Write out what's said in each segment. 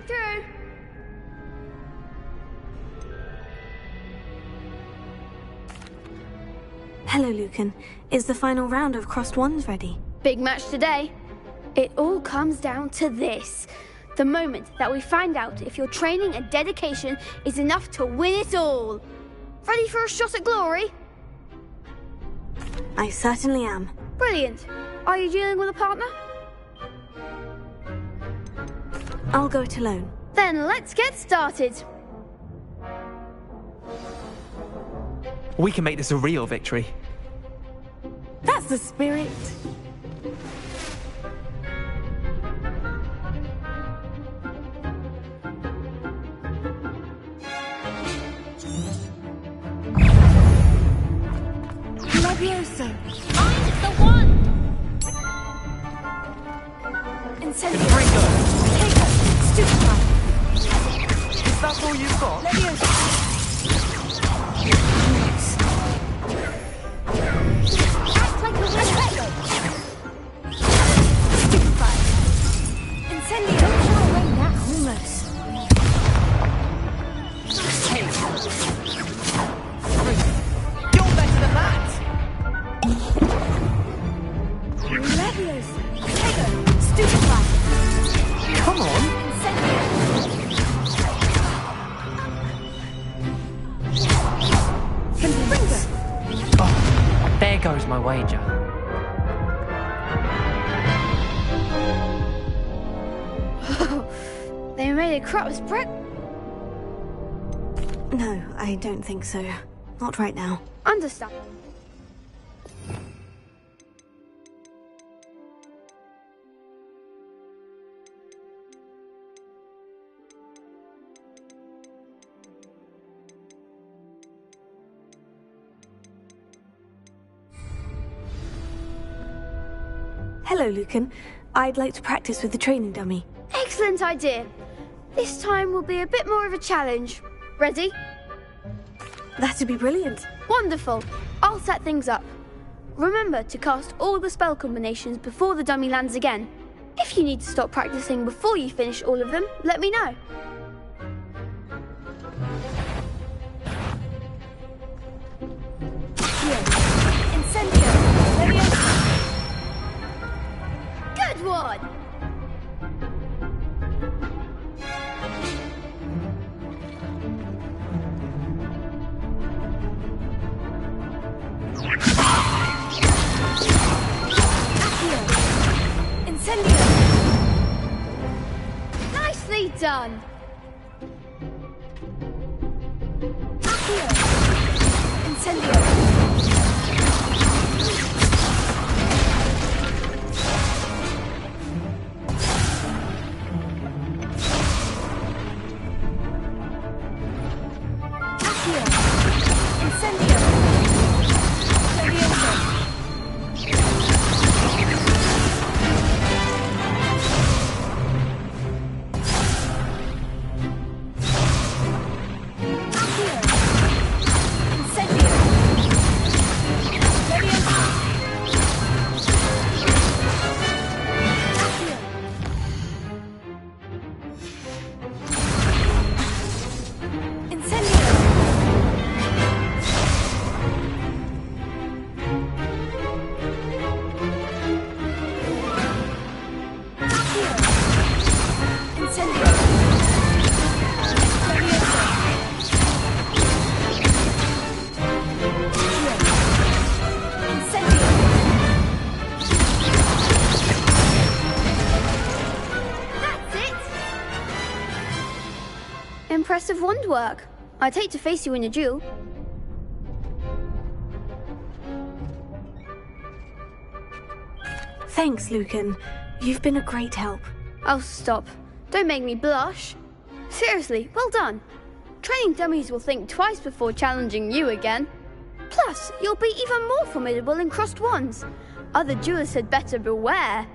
turn. Hello, Lucan. Is the final round of crossed wands ready? Big match today. It all comes down to this. The moment that we find out if your training and dedication is enough to win it all. Ready for a shot at glory? I certainly am. Brilliant. Are you dealing with a partner? I'll go it alone. Then let's get started. We can make this a real victory. That's the spirit. Levioso. I'm the one. Incendio. Ringo! Take her. Stupefy. Is that all you've got? Levioso. Act like a winner. Stupefy. Incendio. Away now. Almost. Hey! You're better than that! Levioso. Take her. Stupefy. Come on! Incendio. Ringo. Oh, there goes my wager. They made a crap's break. No, I don't think so. Not right now. Understand. Hello, Lucan. I'd like to practice with the training dummy. Excellent idea. This time will be a bit more of a challenge. Ready? That'd be brilliant. Wonderful. I'll set things up. Remember to cast all the spell combinations before the dummy lands again. If you need to stop practicing before you finish all of them, let me know. Incendio. Levioso. Good one! Incendio. Nicely done! Accio. Incendio. Accio. Incendio. Levioso. Impressive wand work. I'd hate to face you in a duel. Thanks, Lucan. You've been a great help. Oh, stop. Don't make me blush. Seriously, well done. Training dummies will think twice before challenging you again. Plus, you'll be even more formidable in crossed wands. Other duelists had better beware.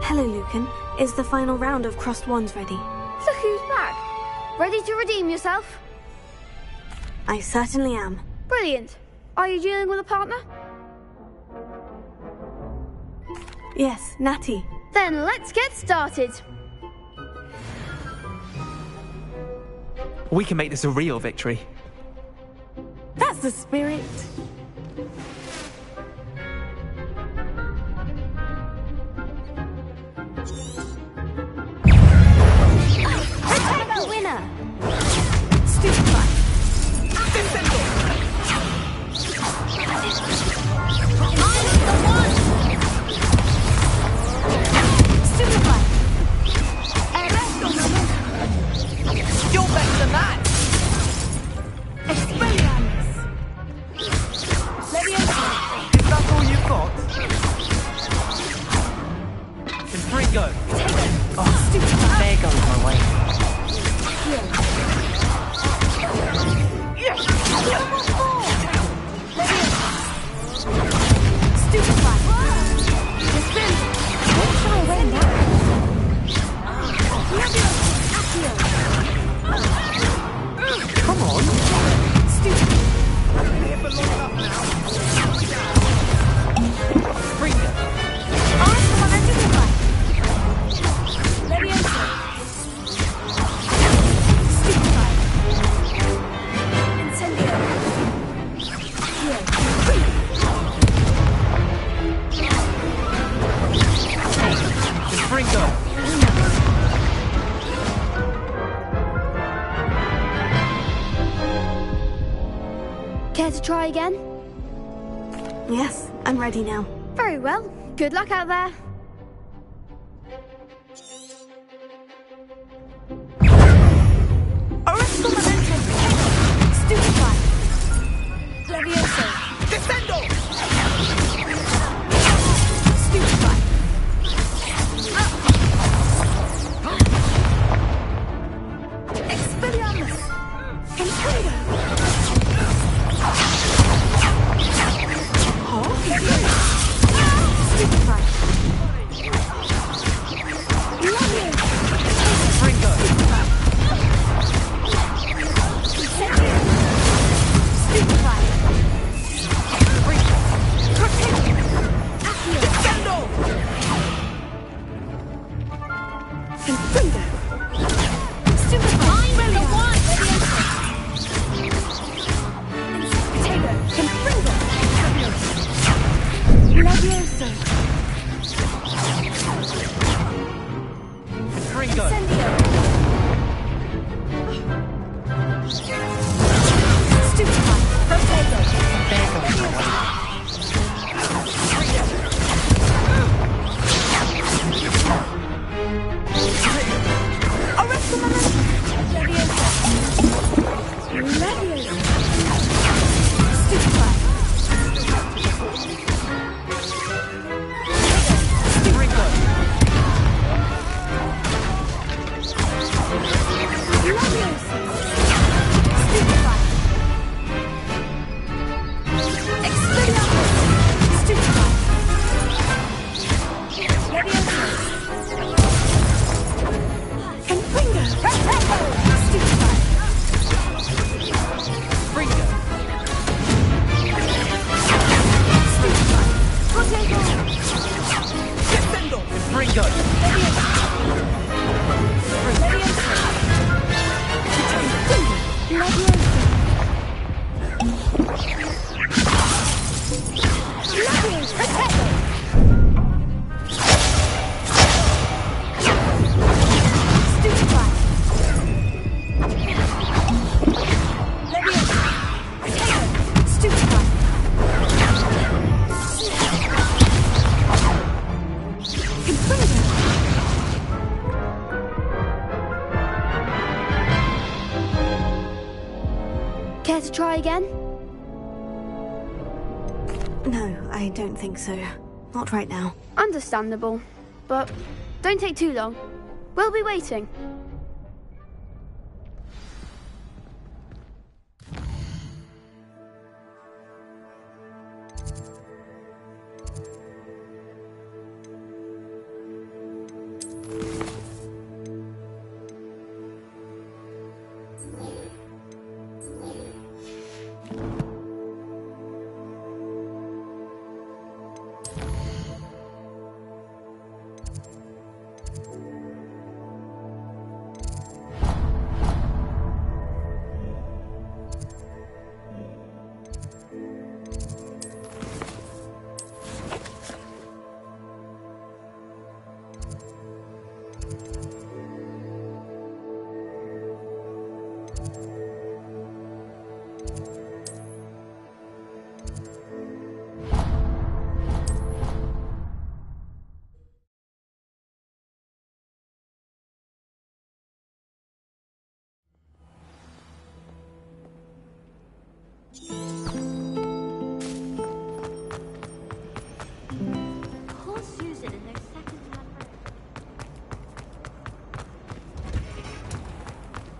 Hello, Lucan. Is the final round of crossed wands ready? Look who's back. Ready to redeem yourself? I certainly am. Brilliant. Are you dealing with a partner? Yes, Natty. Then let's get started. We can make this a real victory. That's the spirit. Protect the winner. Stupefy. Stupefy. You're better than that! Expelliarmus. Leviosa. Is that all you've got? Can 3 go? Oh, Stupefy. there goes my way. Stupefy. Defend. Don't shy away now. Come on! Stupefy. Springer! Springer! Care to try again? Yes, I'm ready now. Very well. Good luck out there. Stupefy. Leviosa. Descendo! Stupefy. Expelliarmus. Incendio. Stupefy. Springer! Stupefy. Descendo! Confringo. Stupefy. I'm the one. Potato. Confringo. Leviosa. Springer! Incendio. Stupefy. Potato. There goes my way. Arrest the momentum. Leviosa. Leviosa. Stupefy. Springer! Leviosa. Stupefy. Expelliarmus. Stupefy. Leviosa. Confringo. Stupefy. Springer! Stupefy. Potato. Descendo! Springer! Leviosa. Care to try again? No, I don't think so. Not right now. Understandable. But don't take too long. We'll be waiting.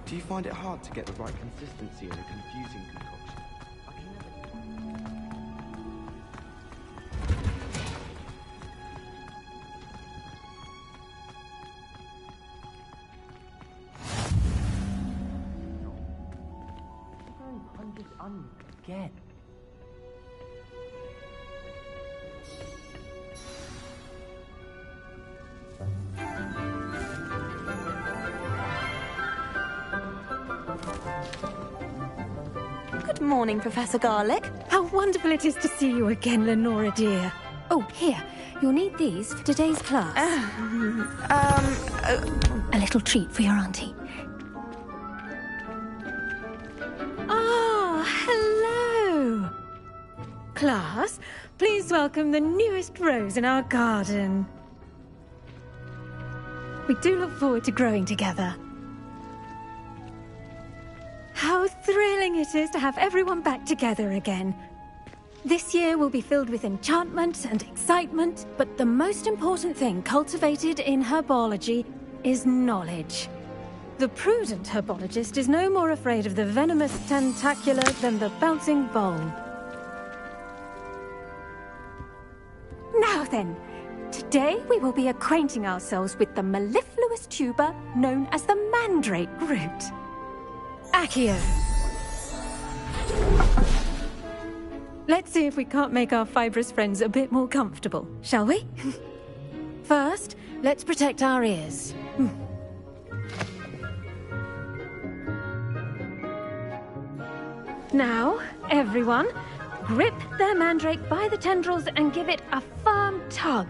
Do you find it hard to get the right consistency in a confusing concoction? I can never... Again. Good morning, Professor Garlic. How wonderful it is to see you again, Lenora dear. Oh, here. You'll need these for today's class. A little treat for your auntie. Ah, hello. Class, please welcome the newest rose in our garden. We do look forward to growing together. How thrilling it is to have everyone back together again. This year will be filled with enchantment and excitement, but the most important thing cultivated in herbology is knowledge. The prudent herbologist is no more afraid of the venomous tentacula than the bouncing bulb. Now then, today we will be acquainting ourselves with the mellifluous tuber known as the mandrake root. Accio. Let's see if we can't make our fibrous friends a bit more comfortable, shall we? First, let's protect our ears. Now, everyone, grip their mandrake by the tendrils and give it a firm tug.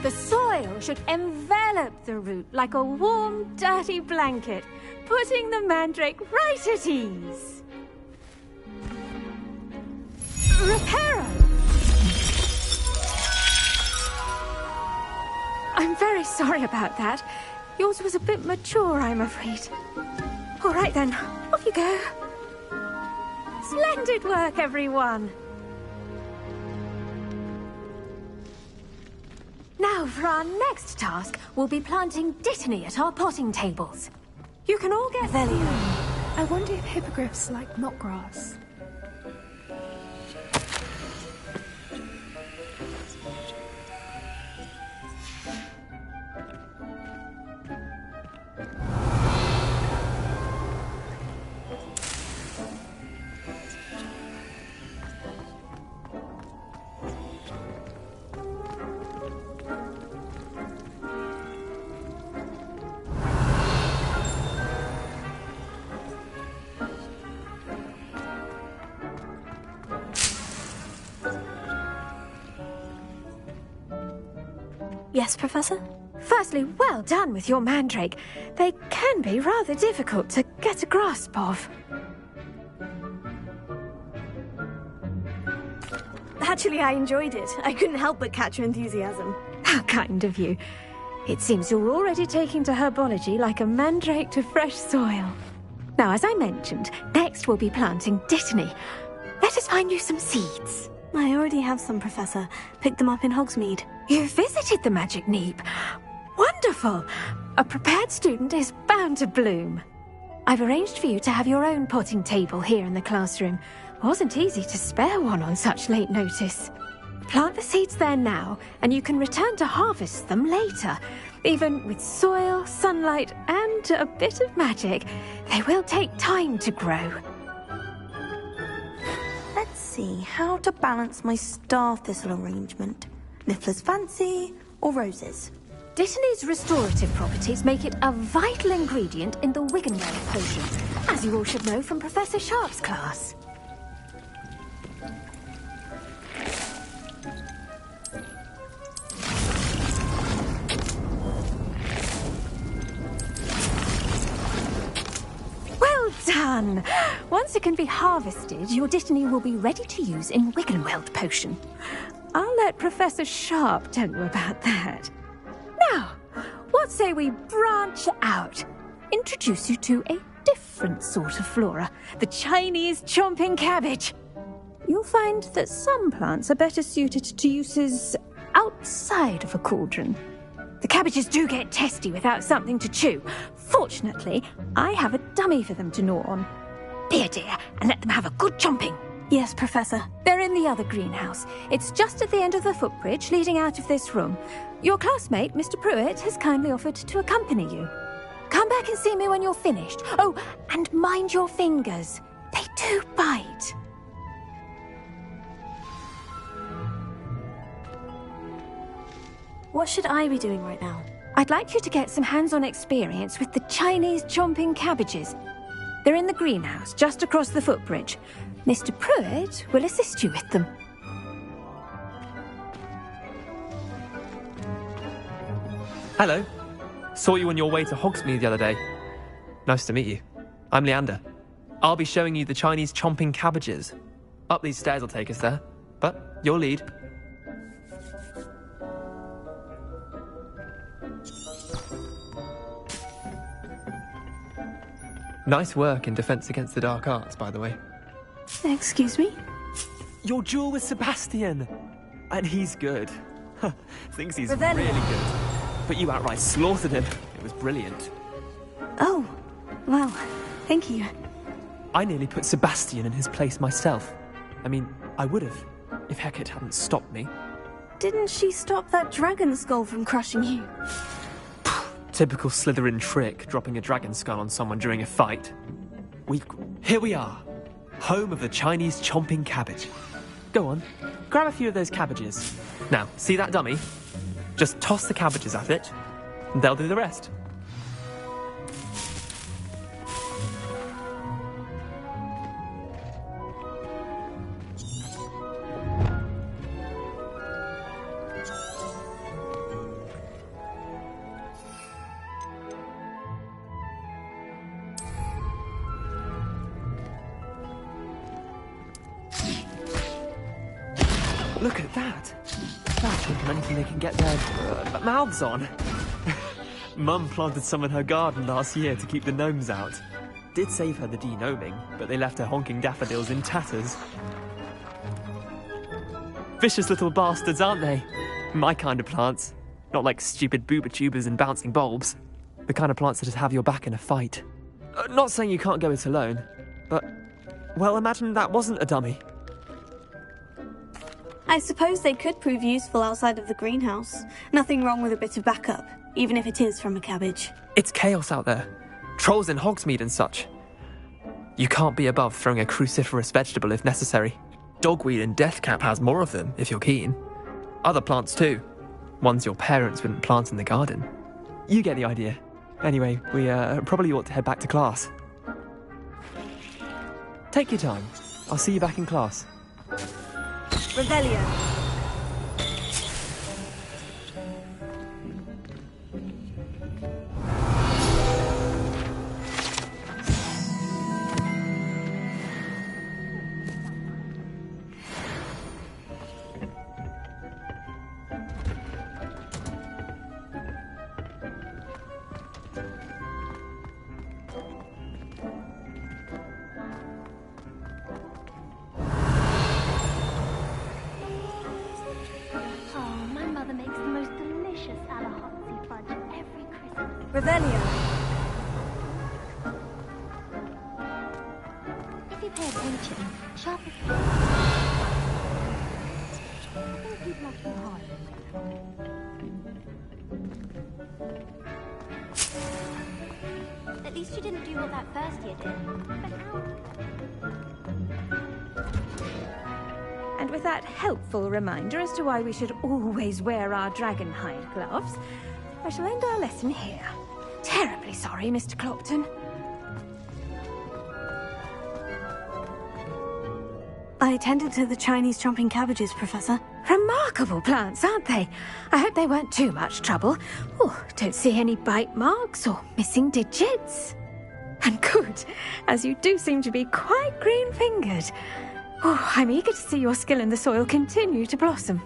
The soil should envelop the root like a warm, dirty blanket, putting the mandrake right at ease. Reparo! I'm very sorry about that. Yours was a bit mature, I'm afraid. All right then, off you go. Splendid work, everyone. Now, for our next task, we'll be planting dittany at our potting tables. You can all get Velio. I wonder if hippogriffs like knotgrass. Yes, Professor? Firstly, well done with your mandrake. They can be rather difficult to get a grasp of. Actually, I enjoyed it. I couldn't help but catch your enthusiasm. How kind of you. It seems you're already taking to herbology like a mandrake to fresh soil. Now, as I mentioned, next we'll be planting dittany. Let us find you some seeds. I already have some, Professor. Picked them up in Hogsmeade. You visited the Magic Neep. Wonderful! A prepared student is bound to bloom. I've arranged for you to have your own potting table here in the classroom. Wasn't easy to spare one on such late notice. Plant the seeds there now, and you can return to harvest them later. Even with soil, sunlight, and a bit of magic, they will take time to grow. Let's see how to balance my star thistle arrangement. Niffler's fancy or roses? Dittany's restorative properties make it a vital ingredient in the Wiggenweld potion, as you all should know from Professor Sharp's class. fun. Once it can be harvested, your Dittany will be ready to use in Wiggenweld potion. I'll let Professor Sharp tell you about that. Now, what say we branch out? Introduce you to a different sort of flora, the Chinese chomping cabbage. You'll find that some plants are better suited to uses outside of a cauldron. The cabbages do get testy without something to chew. Fortunately, I have a dummy for them to gnaw on. Be a dear and let them have a good chomping. Yes, Professor. They're in the other greenhouse. It's just at the end of the footbridge leading out of this room. Your classmate, Mr. Pruitt, has kindly offered to accompany you. Come back and see me when you're finished. Oh, and mind your fingers. They do bite. What should I be doing right now? I'd like you to get some hands-on experience with the Chinese chomping cabbages. They're in the greenhouse, just across the footbridge. Mr. Pruitt will assist you with them. Hello. Saw you on your way to Hogsmeade the other day. Nice to meet you. I'm Leander. I'll be showing you the Chinese chomping cabbages. Up these stairs will take us there, but your lead. Nice work in Defense Against the Dark Arts, by the way. Excuse me? Your duel with Sebastian! And he's good. Thinks he's Revelio. really good. But you outright slaughtered him. It was brilliant. Oh, well, thank you. I nearly put Sebastian in his place myself. I mean, I would have, if Hecate hadn't stopped me. Didn't she stop that dragon skull from crushing you? Typical Slytherin trick, dropping a dragon skull on someone during a fight. Here we are, home of the Chinese chomping cabbage. Go on, grab a few of those cabbages. Now, see that dummy? Just toss the cabbages at it, and they'll do the rest. Look at that! That's anything they can get their mouths on. Mum planted some in her garden last year to keep the gnomes out. Did save her the de-gnoming, but they left her honking daffodils in tatters. Vicious little bastards, aren't they? My kind of plants. Not like stupid booba tubers and bouncing bulbs. The kind of plants that just have your back in a fight. Not saying you can't go it alone, but... well, imagine that wasn't a dummy. I suppose they could prove useful outside of the greenhouse. Nothing wrong with a bit of backup, even if it is from a cabbage. It's chaos out there. Trolls in Hogsmeade and such. You can't be above throwing a cruciferous vegetable if necessary. Dogweed and deathcap has more of them, if you're keen. Other plants too. Ones your parents wouldn't plant in the garden. You get the idea. Anyway, we probably ought to head back to class. Take your time. I'll see you back in class. Revelio. Oh, my mother makes the most delicious Alahotzi fudge every Christmas. Revelio. If you pay attention, sharp as people are too hard. At least you didn't do what that first year did. But how? And with that helpful reminder as to why we should always wear our dragon hide gloves, I shall end our lesson here. Terribly sorry, Mr. Clopton. I attended to the Chinese chomping cabbages, Professor. Remarkable plants, aren't they? I hope they weren't too much trouble. Oh, don't see any bite marks or missing digits. And good, as you do seem to be quite green-fingered. Oh, I'm eager to see your skill in the soil continue to blossom.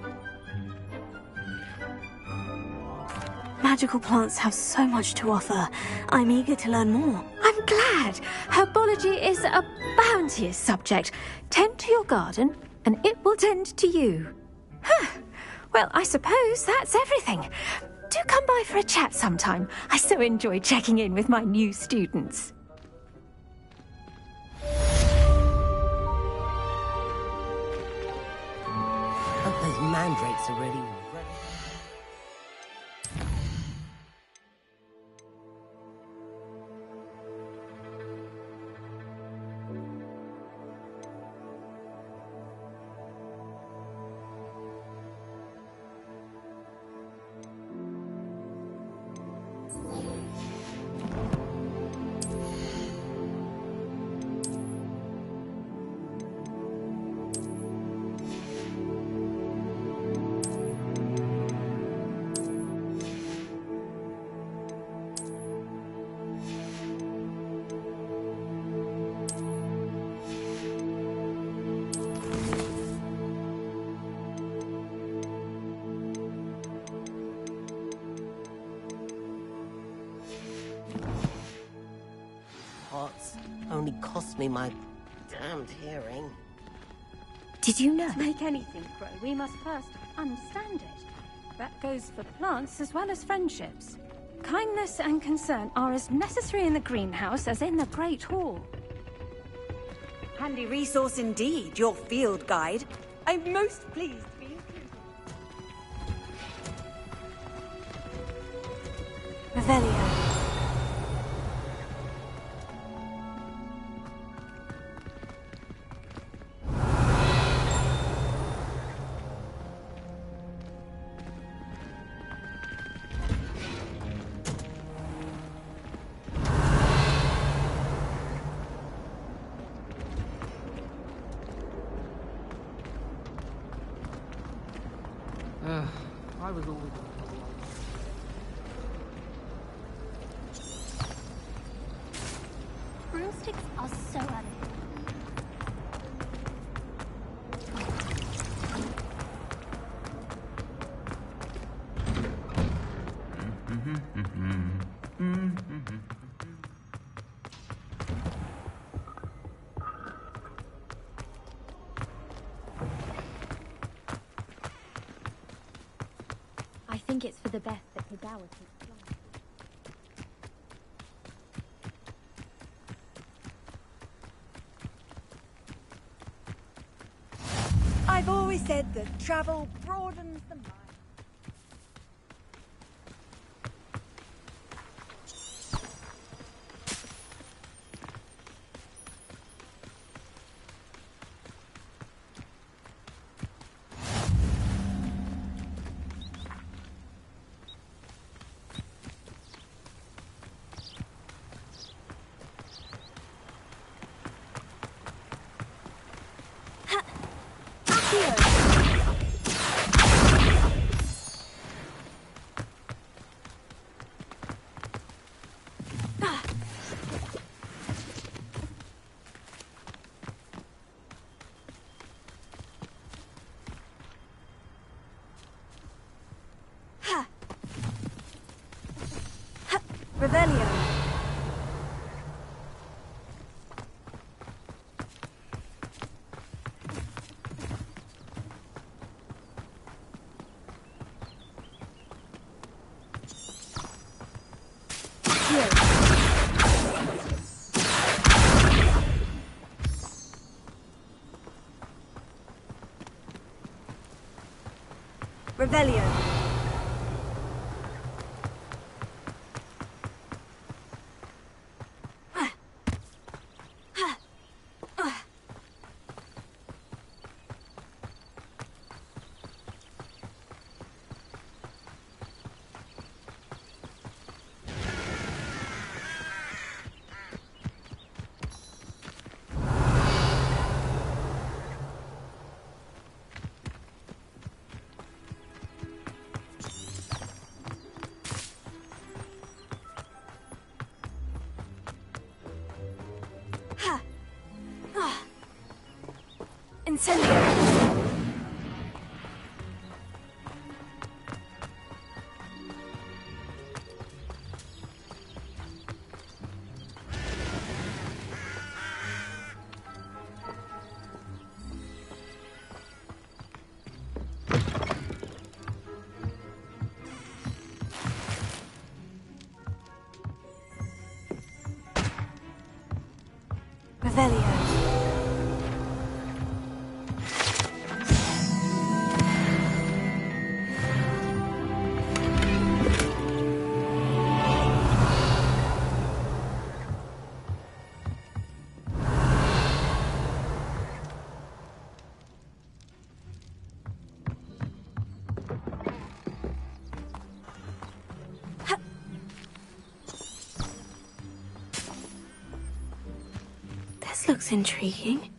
Magical plants have so much to offer. I'm eager to learn more. I'm glad. Herbology is a bounteous subject. Tend to your garden, and it will tend to you. Huh. Well, I suppose that's everything. Do come by for a chat sometime. I so enjoy checking in with my new students. Hope those mandrakes are ready. Only cost me my damned hearing. Did you know? To make anything grow, we must first understand it. That goes for plants as well as friendships. Kindness and concern are as necessary in the greenhouse as in the Great Hall. Handy resource indeed, your field guide. I'm most pleased to be included. Revelio. I was always... Broomsticks are so elegant. I think it's for the best that Kagawa takes flight. I've always said that travel broadens the mind. Revelio. Revelio. Incendio! Revelio. This looks intriguing.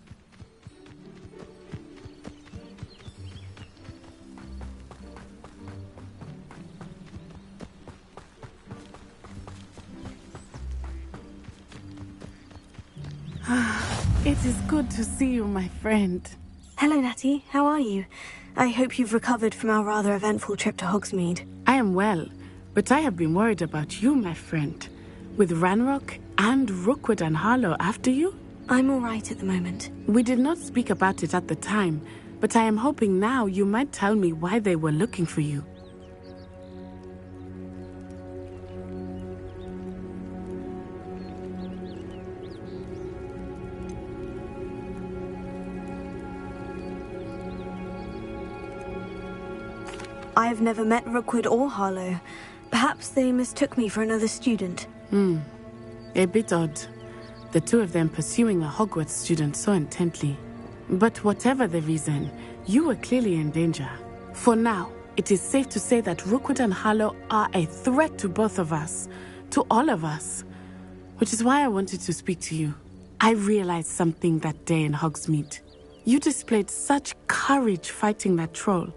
It is good to see you, my friend. Hello, Natty. How are you? I hope you've recovered from our rather eventful trip to Hogsmeade. I am well, but I have been worried about you, my friend. With Ranrock and Rookwood and Harlow after you? I'm all right at the moment. We did not speak about it at the time, but I am hoping now you might tell me why they were looking for you. I have never met Rookwood or Harlow. Perhaps they mistook me for another student. A bit odd. The two of them pursuing a Hogwarts student so intently. But whatever the reason, you were clearly in danger. For now, it is safe to say that Rookwood and Harlow are a threat to both of us. To all of us. Which is why I wanted to speak to you. I realized something that day in Hogsmeade. You displayed such courage fighting that troll.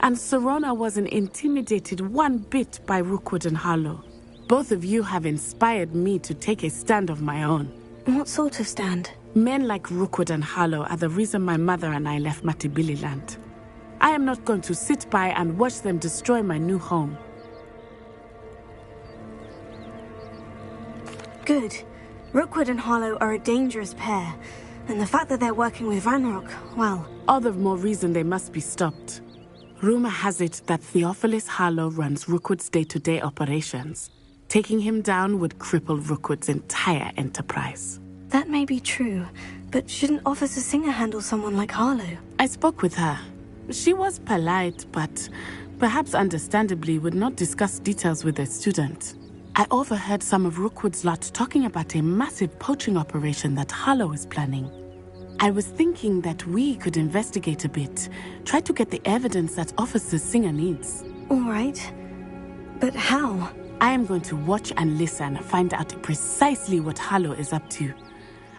And Serona wasn't intimidated one bit by Rookwood and Harlow. Both of you have inspired me to take a stand of my own. What sort of stand? Men like Rookwood and Harlow are the reason my mother and I left Matabeleland. I am not going to sit by and watch them destroy my new home. Good. Rookwood and Harlow are a dangerous pair. And the fact that they're working with Ranrock, well... All the more reason they must be stopped. Rumor has it that Theophilus Harlow runs Rookwood's day-to-day operations. Taking him down would cripple Rookwood's entire enterprise. That may be true, but shouldn't Officer Singer handle someone like Harlow? I spoke with her. She was polite, but perhaps understandably would not discuss details with a student. I overheard some of Rookwood's lot talking about a massive poaching operation that Harlow is planning. I was thinking that we could investigate a bit, try to get the evidence that Officer Singer needs. All right. But how? I am going to watch and listen, find out precisely what Harlow is up to.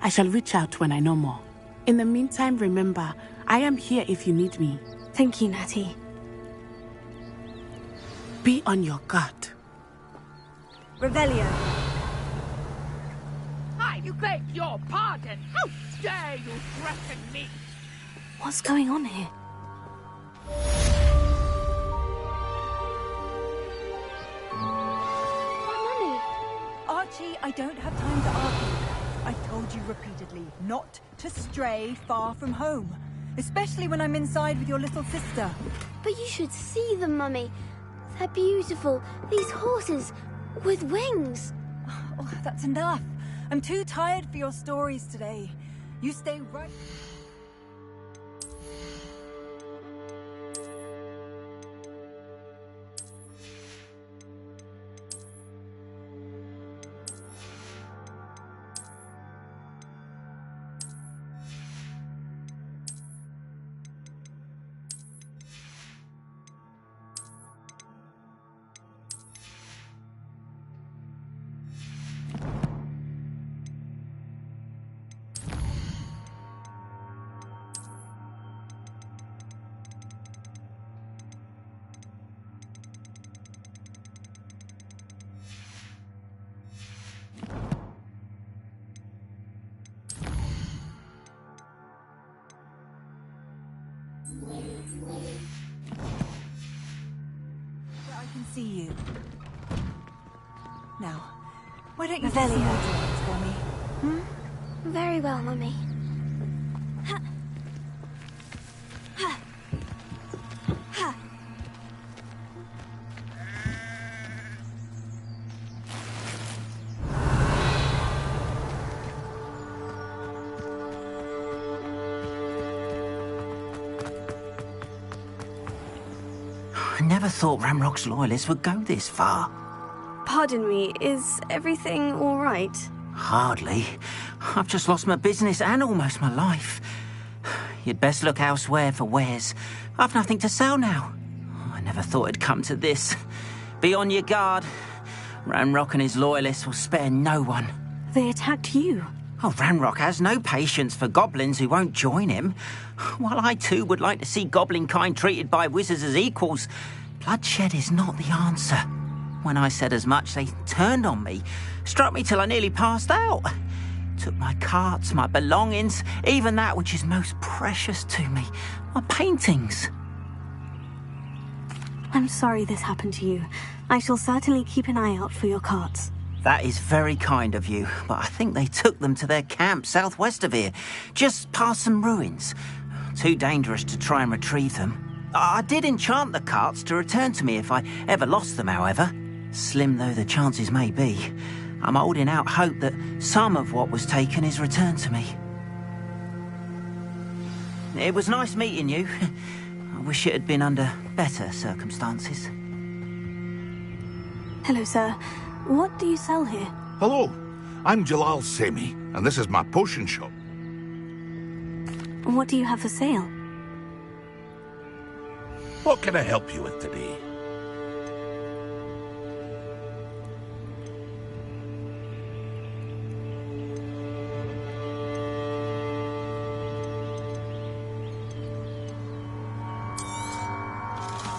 I shall reach out when I know more. In the meantime, remember, I am here if you need me. Thank you, Natty. Be on your guard. Revelio. I beg your pardon. How dare you threaten me? What's going on here? Archie, I don't have time to argue. I've told you repeatedly not to stray far from home. Especially when I'm inside with your little sister. But you should see them, Mummy. They're beautiful. These horses with wings. Oh, that's enough. I'm too tired for your stories today. You stay right... Now, why don't you do some more drawings for me? Very well, Mummy. I never thought Ramrock's loyalists would go this far. Pardon me, is everything all right? Hardly. I've just lost my business and almost my life. You'd best look elsewhere for wares. I've nothing to sell now. I never thought it'd come to this. Be on your guard. Ramrock and his loyalists will spare no one. They attacked you. Oh, Ramrock has no patience for goblins who won't join him. While I too would like to see goblin kind treated by wizards as equals, bloodshed is not the answer. When I said as much, they turned on me, struck me till I nearly passed out. Took my carts, my belongings, even that which is most precious to me, my paintings. I'm sorry this happened to you. I shall certainly keep an eye out for your carts. That is very kind of you, but I think they took them to their camp southwest of here, just past some ruins. Too dangerous to try and retrieve them. I did enchant the carts to return to me if I ever lost them, however. Slim though the chances may be, I'm holding out hope that some of what was taken is returned to me. It was nice meeting you. I wish it had been under better circumstances. Hello, sir. What do you sell here? Hello, I'm Jalal Semi, and this is my potion shop. What do you have for sale? What can I help you with today?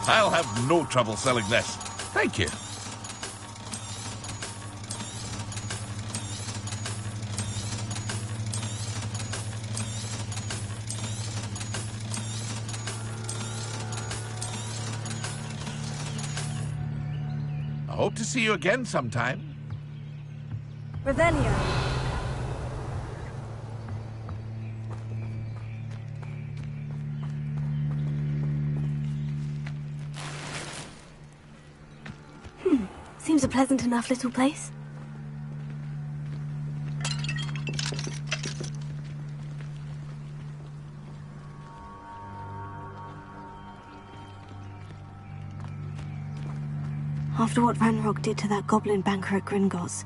I'll have no trouble selling this. Thank you. I hope to see you again sometime. Revelio. Seems a pleasant enough little place. After what Ranrock did to that goblin banker at Gringotts,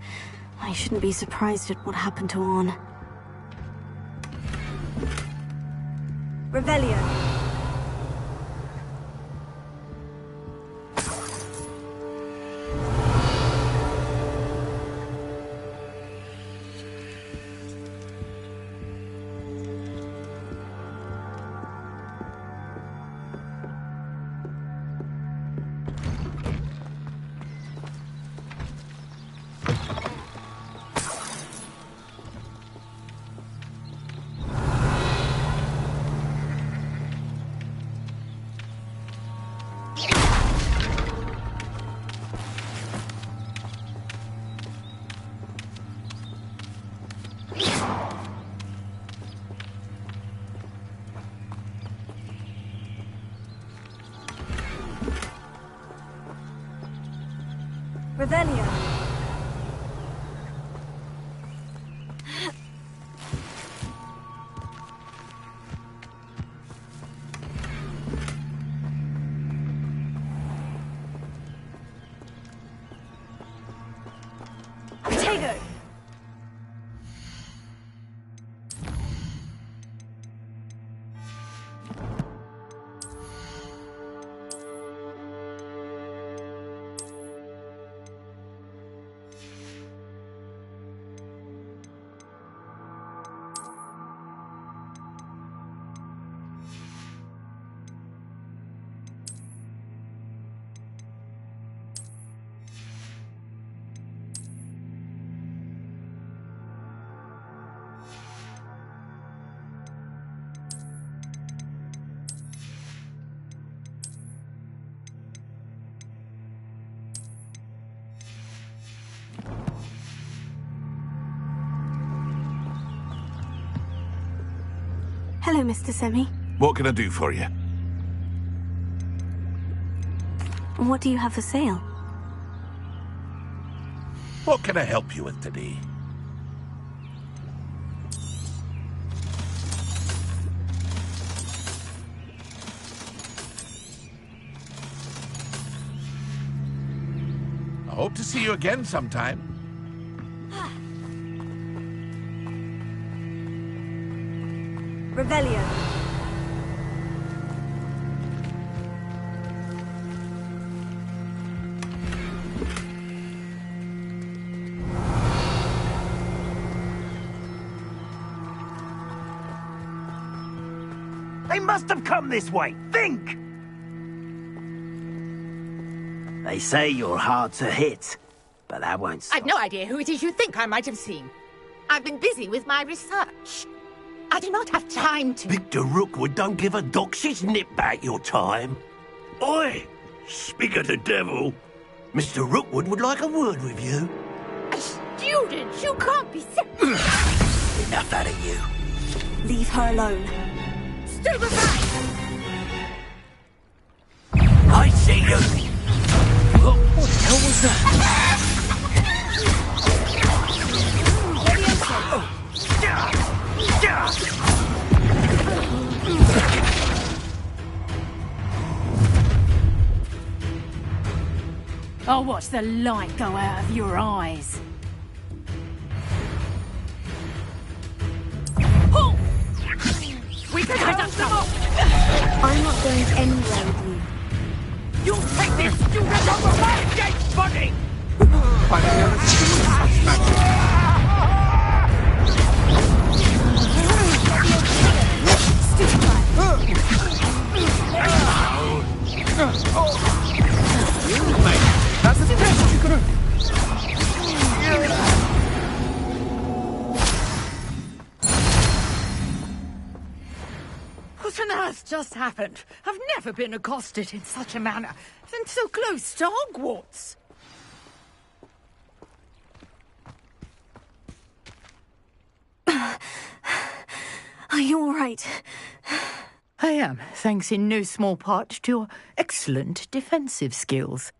I shouldn't be surprised at what happened to Orn. Revelio. Revelio. Potato. Hello, Mr. Semi. What can I do for you? What do you have for sale? What can I help you with today? I hope to see you again sometime. Revelio. They must have come this way. Think! They say you're hard to hit, but that won't stop. I've no idea who it is you think I might have seen. I've been busy with my research. I do not have time to... Victor Rookwood don't give a doxy's nip back your time. Oi! Speak of the devil. Mr. Rookwood would like a word with you. A student? You can't be... Enough out of you. Leave her alone. Stupefy! I see you. What the hell was that? I'll watch the light go out of your eyes. We can head up them off! I'm not going anywhere with you. You'll take this student over my gate, buddy! What on earth just happened? I've never been accosted in such a manner, and so close to Hogwarts. Are you all right? I am, thanks in no small part to your excellent defensive skills.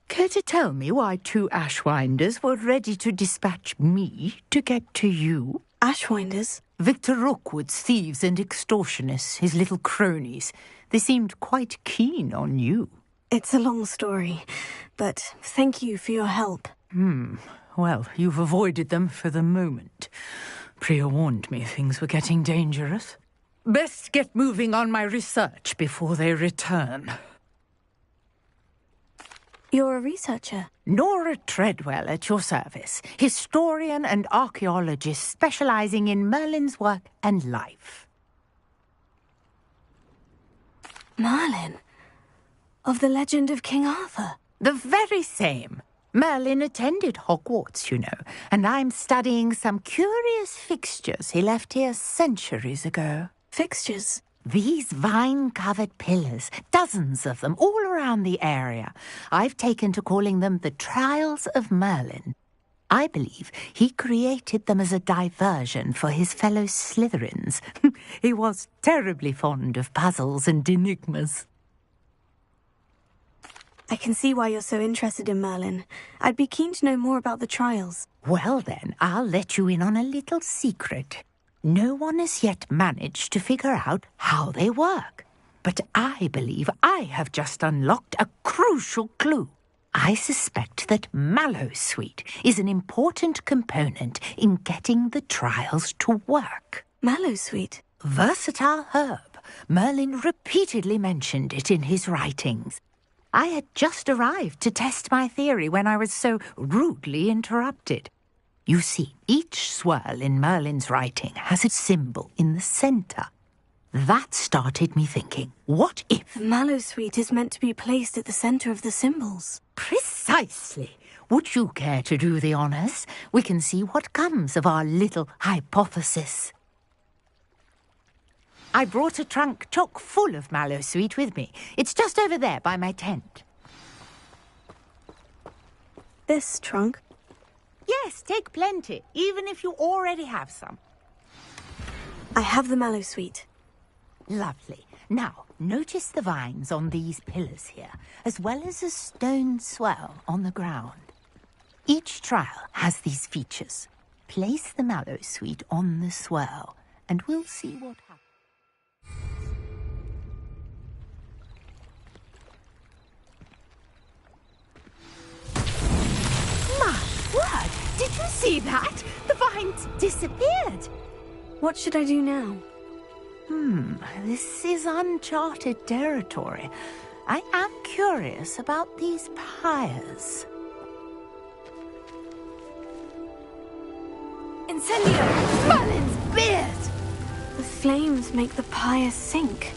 Care to tell me why two Ashwinders were ready to dispatch me to get to you? Ashwinders? Victor Rookwood's thieves and extortionists, his little cronies. They seemed quite keen on you. It's a long story, but thank you for your help. Well, you've avoided them for the moment. Priya warned me things were getting dangerous. Best get moving on my research before they return. You're a researcher? Nora Treadwell at your service, historian and archaeologist specializing in Merlin's work and life. Merlin? Of the legend of King Arthur? The very same. Merlin attended Hogwarts, you know, and I'm studying some curious fixtures he left here centuries ago. Fixtures? These vine-covered pillars, dozens of them, all around the area. I've taken to calling them the Trials of Merlin. I believe he created them as a diversion for his fellow Slytherins. He was terribly fond of puzzles and enigmas. I can see why you're so interested in Merlin. I'd be keen to know more about the trials. Well then, I'll let you in on a little secret. No one has yet managed to figure out how they work. But I believe I have just unlocked a crucial clue. I suspect that Mallowsweet is an important component in getting the trials to work. Mallowsweet? Versatile herb. Merlin repeatedly mentioned it in his writings. I had just arrived to test my theory when I was so rudely interrupted. You see, each swirl in Merlin's writing has a symbol in the centre. That started me thinking, what if... Mallowsweet is meant to be placed at the centre of the symbols. Precisely. Would you care to do the honours? We can see what comes of our little hypothesis. I brought a trunk chock full of Mallowsweet with me. It's just over there by my tent. This trunk? Yes, take plenty, even if you already have some. I have the Mallowsweet. Lovely. Now, notice the vines on these pillars here, as well as a stone swell on the ground. Each trial has these features. Place the mallow sweet on the swell, and we'll see what happens. Word! Did you see that? The vines disappeared. What should I do now? This is uncharted territory. I am curious about these pyres. Incendio! Merlin's beard! The flames make the pyre sink.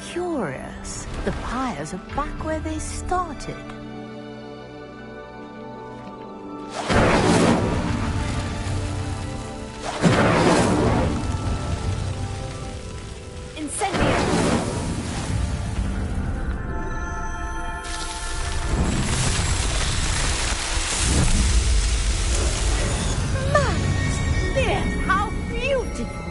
Curious. The pyres are back where they started. Incendio! Merlin's beard! How beautiful!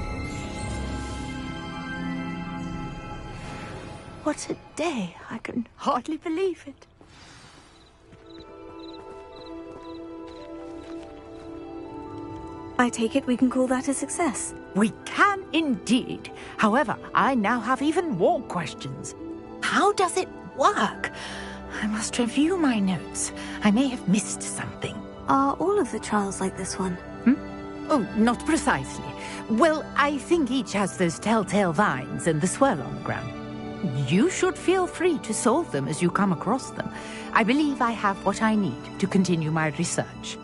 What a day! I can hardly believe it. I take it we can call that a success. We can indeed. However, I now have even more questions. How does it work? I must review my notes. I may have missed something. Are all of the trials like this one? Oh, not precisely. Well, I think each has those telltale vines and the swirl on the ground. You should feel free to solve them as you come across them. I believe I have what I need to continue my research.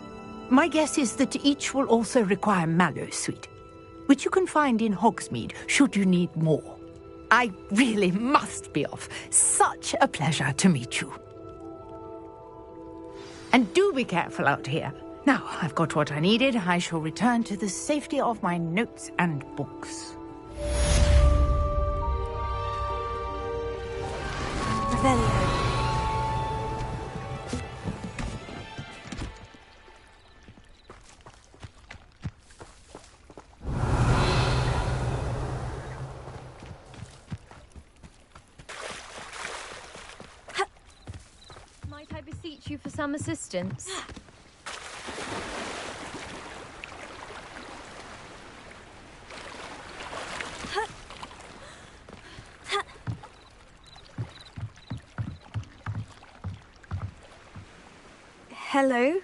My guess is that each will also require mallow sweet, which you can find in Hogsmeade should you need more. I really must be off. Such a pleasure to meet you. And do be careful out here. Now, I've got what I needed. I shall return to the safety of my notes and books. Revelio. Might I beseech you for some assistance? Hello,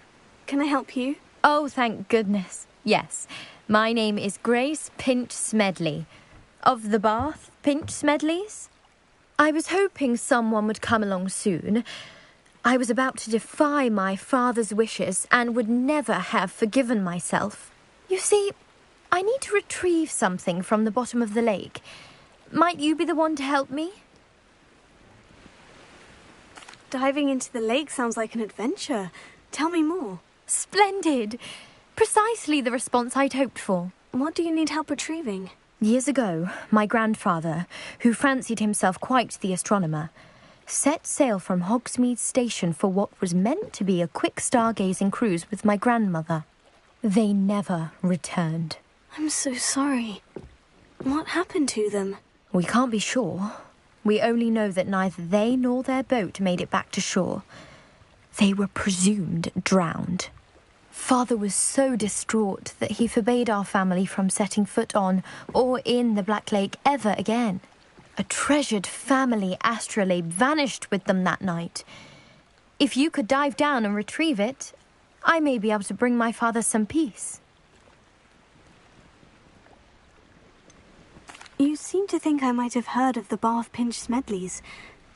can I help you? Oh, thank goodness. Yes, my name is Grace Pinch Smedley, of the Bath Pinch Smedleys. I was hoping someone would come along soon. I was about to defy my father's wishes and would never have forgiven myself. You see, I need to retrieve something from the bottom of the lake. Might you be the one to help me? Diving into the lake sounds like an adventure. Tell me more. Splendid! Precisely the response I'd hoped for. What do you need help retrieving? Years ago, my grandfather, who fancied himself quite the astronomer, set sail from Hogsmeade Station for what was meant to be a quick stargazing cruise with my grandmother. They never returned. I'm so sorry. What happened to them? We can't be sure. We only know that neither they nor their boat made it back to shore. They were presumed drowned. Father was so distraught that he forbade our family from setting foot on or in the Black Lake ever again. A treasured family astrolabe vanished with them that night. If you could dive down and retrieve it, I may be able to bring my father some peace. You seem to think I might have heard of the Bath Pinch Smedleys.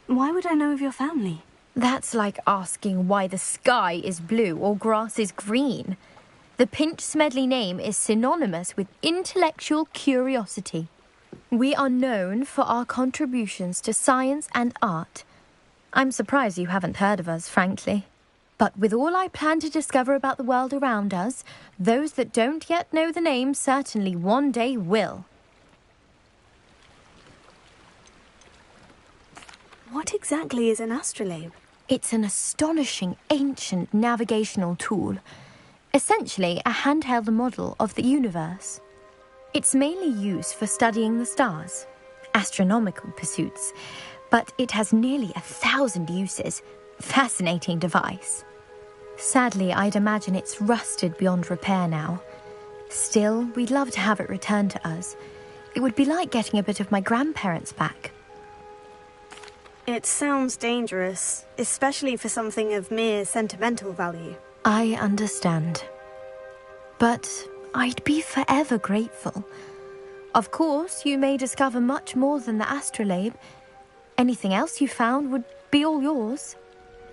Why would I know of your family? That's like asking why the sky is blue or grass is green. The Pinch Smedley name is synonymous with intellectual curiosity. We are known for our contributions to science and art. I'm surprised you haven't heard of us, frankly. But with all I plan to discover about the world around us, those that don't yet know the name certainly one day will. What exactly is an astrolabe? It's an astonishing ancient navigational tool. Essentially, a handheld model of the universe. It's mainly used for studying the stars, astronomical pursuits, but it has nearly 1,000 uses. Fascinating device. Sadly, I'd imagine it's rusted beyond repair now. Still, we'd love to have it returned to us. It would be like getting a bit of my grandparents back. It sounds dangerous, especially for something of mere sentimental value. I understand. But I'd be forever grateful. Of course, you may discover much more than the astrolabe. Anything else you found would be all yours.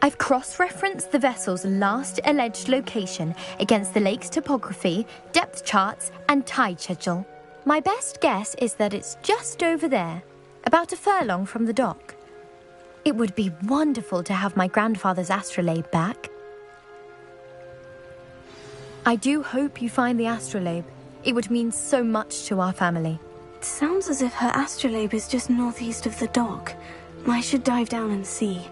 I've cross-referenced the vessel's last alleged location against the lake's topography, depth charts, and tide schedule. My best guess is that it's just over there, about a furlong from the dock. It would be wonderful to have my grandfather's astrolabe back. I do hope you find the astrolabe. It would mean so much to our family. It sounds as if her astrolabe is just northeast of the dock. I should dive down and see.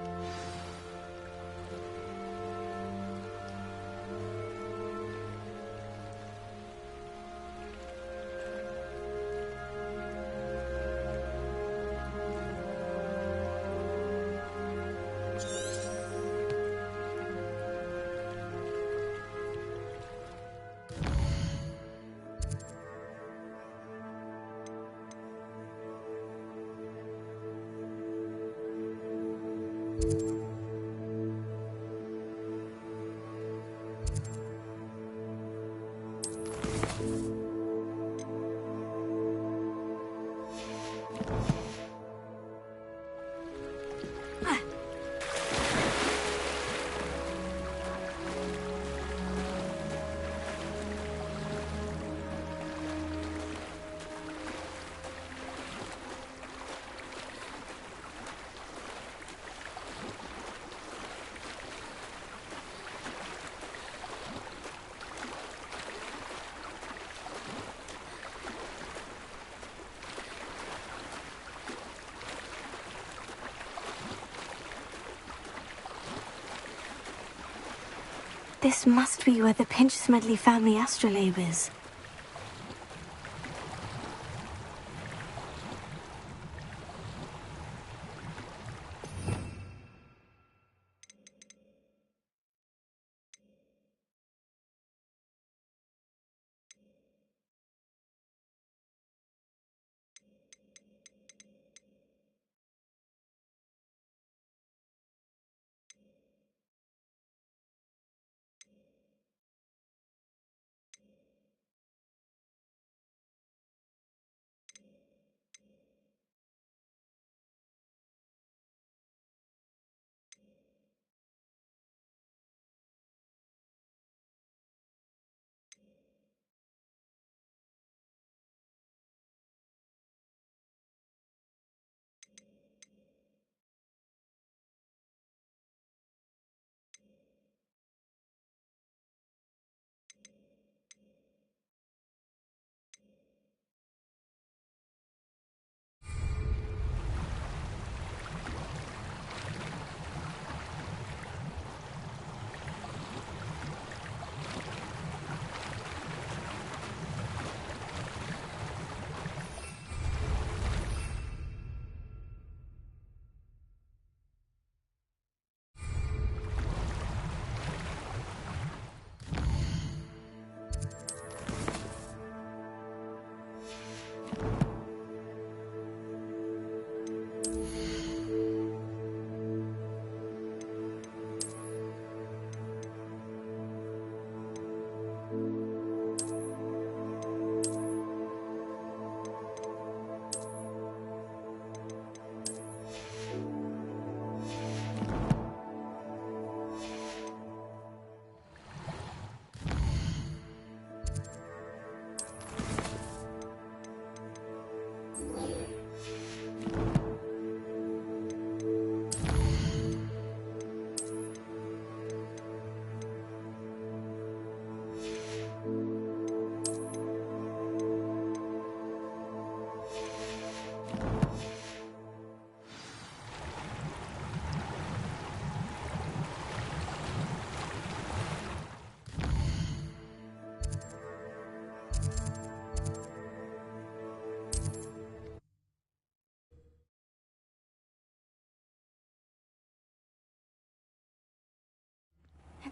This must be where the Pinch-Smedley family astrolabe is.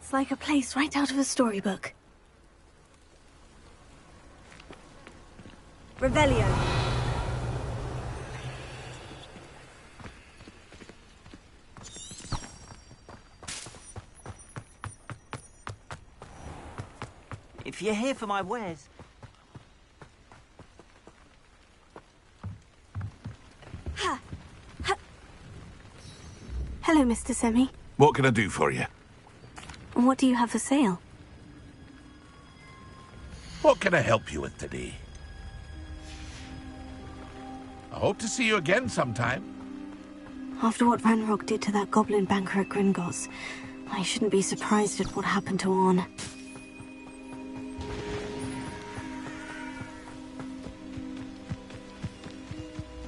It's like a place right out of a storybook. Revelio. If you're here for my wares... Hello, Mr. Semi. What can I do for you? What do you have for sale? What can I help you with today? I hope to see you again sometime. After what Ranrock did to that goblin banker at Gringotts, I shouldn't be surprised at what happened to Orn.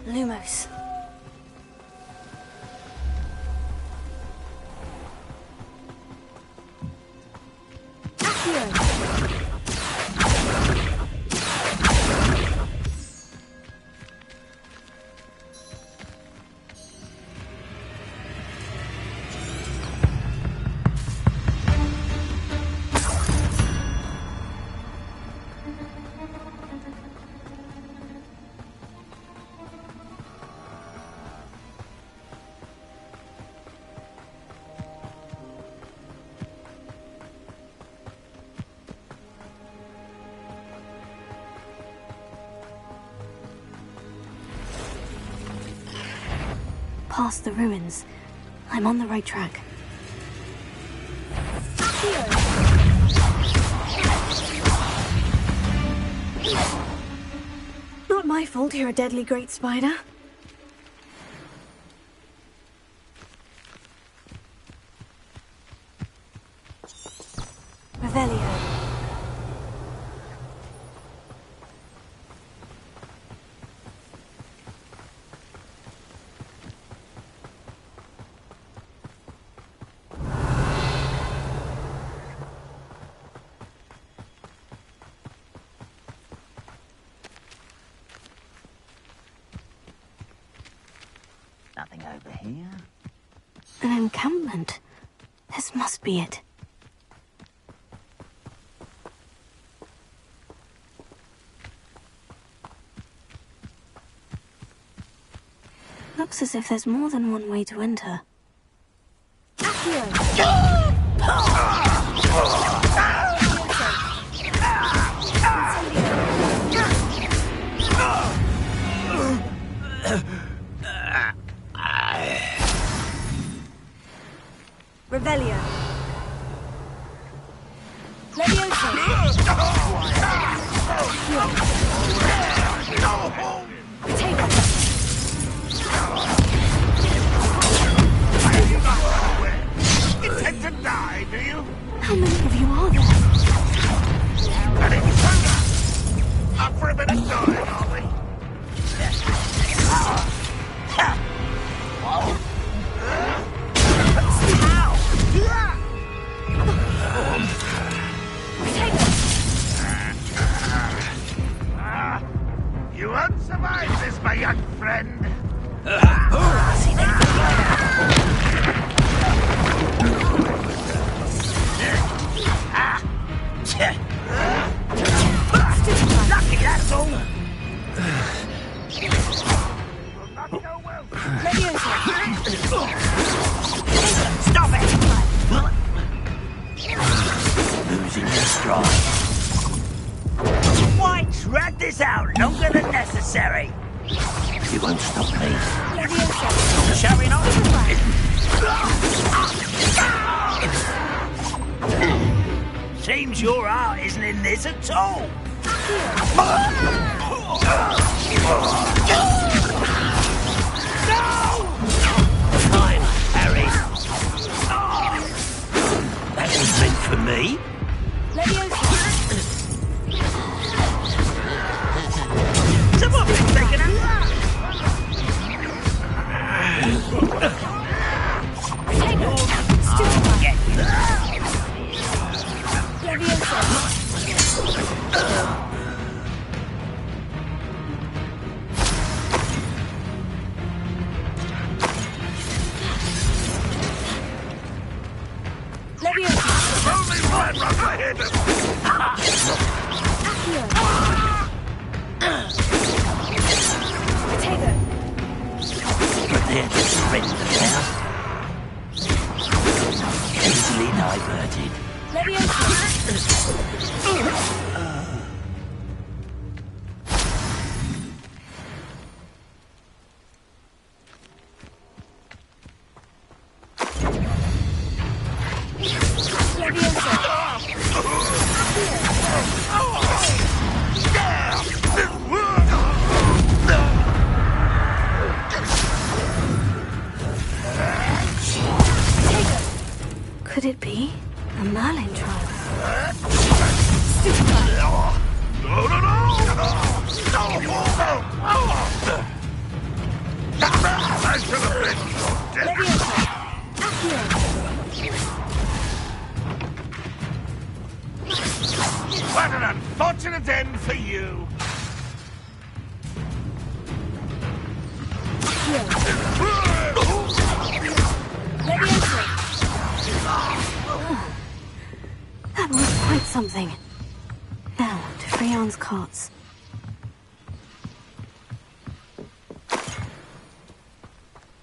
Lumos. Past the ruins. I'm on the right track. Not my fault you're a deadly great spider. Revelio. Nothing over here. An encampment. This must be it. Looks as if there's more than one way to enter. Revelio. Leviosa. Take it. Intend to die, do you? How many of you are there? Up for a bit of dying, are we? You won't survive this, my young friend. Lucky, that's all. Stop it! Losing your stride. Why drag this out longer than necessary? You won't stop me. Showing off. Seems your heart isn't in this at all. Time, Harry. That was meant for me. Some of it's taken out. prepared to surrender now. Easily diverted. Could it be a Merlin trial? What an unfortunate end for you! That was quite something. Now, to Freon's cots.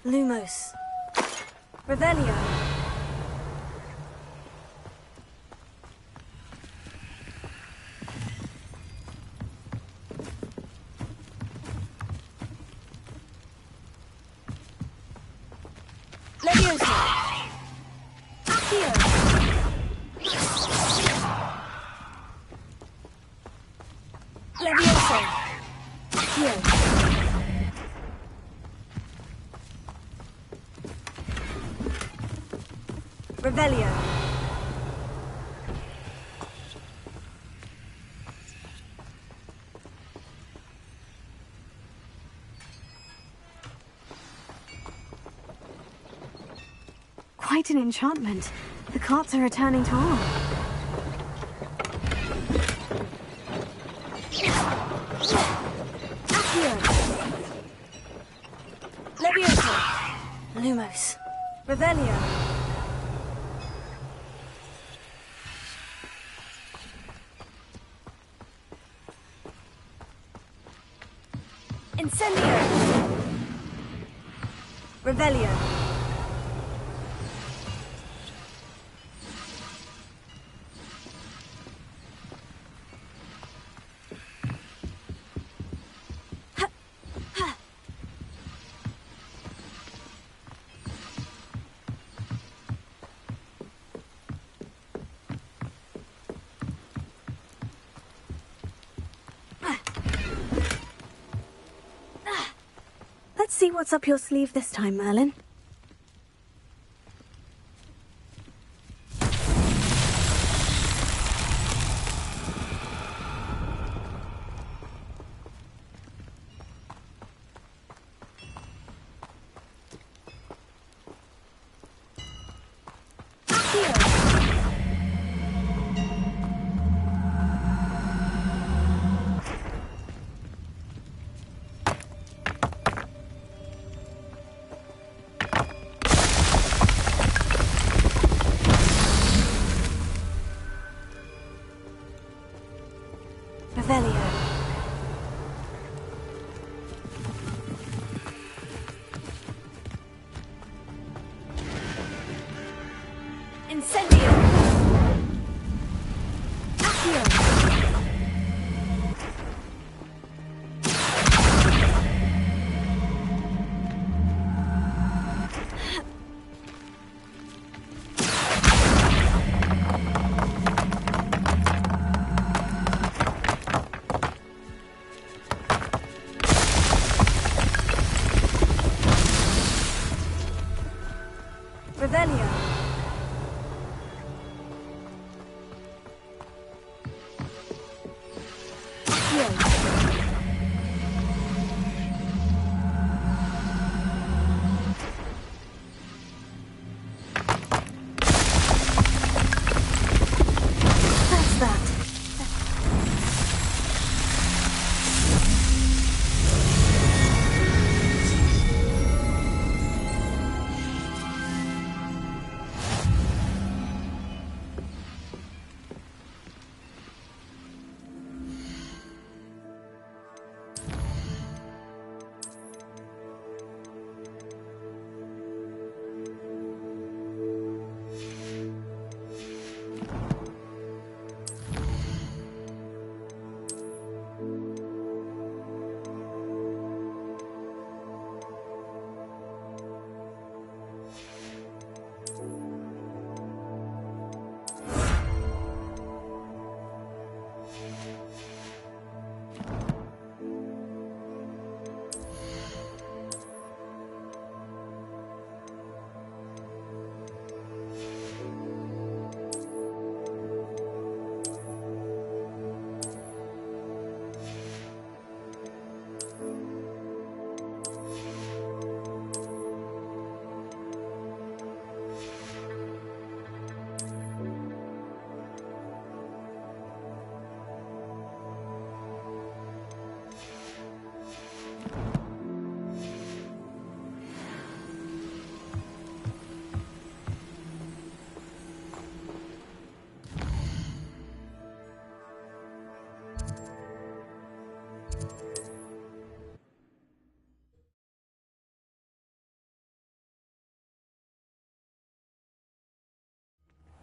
Lumos. Revelio. Leviosa. Accio. Leviosa. Accio. Revelio. Quite an enchantment. The carts are returning to all. Accio. Leviosa. Lumos. Revelio. Incendio! Revelio. Let's see what's up your sleeve this time, Merlin.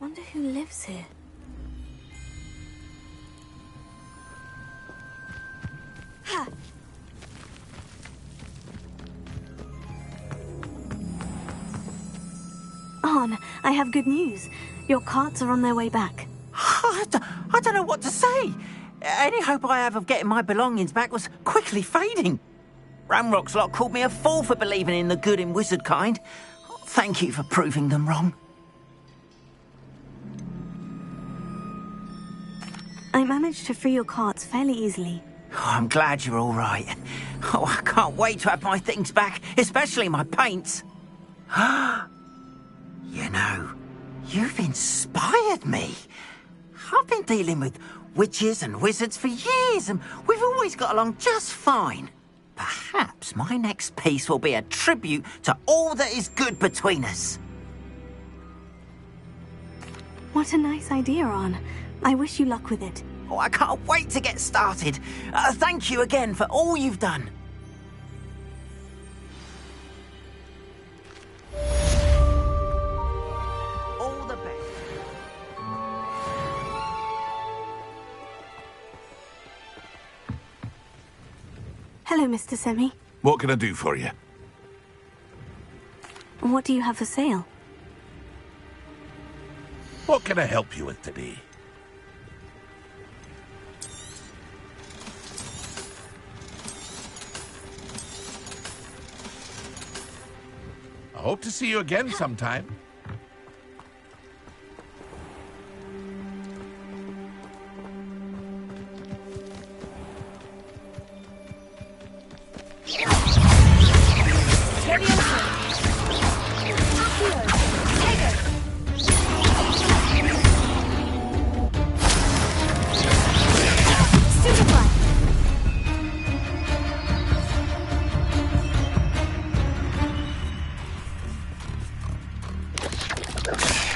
Wonder who lives here. Ha! Arn, I have good news. Your carts are on their way back. I don't know what to say. Any hope I have of getting my belongings back was quickly fading. Ramrock's lot called me a fool for believing in the good in wizard kind. Thank you for proving them wrong. I managed to free your carts fairly easily. Oh, I'm glad you're all right. Oh, I can't wait to have my things back, especially my paints. You know, you've inspired me. I've been dealing with witches and wizards for years, and we've always got along just fine. Perhaps my next piece will be a tribute to all that is good between us. What a nice idea, Arn. I wish you luck with it. Oh, I can't wait to get started. Thank you again for all you've done. All the best. Hello, Mr. Semi. What can I do for you? What do you have for sale? What can I help you with today? I hope to see you again sometime.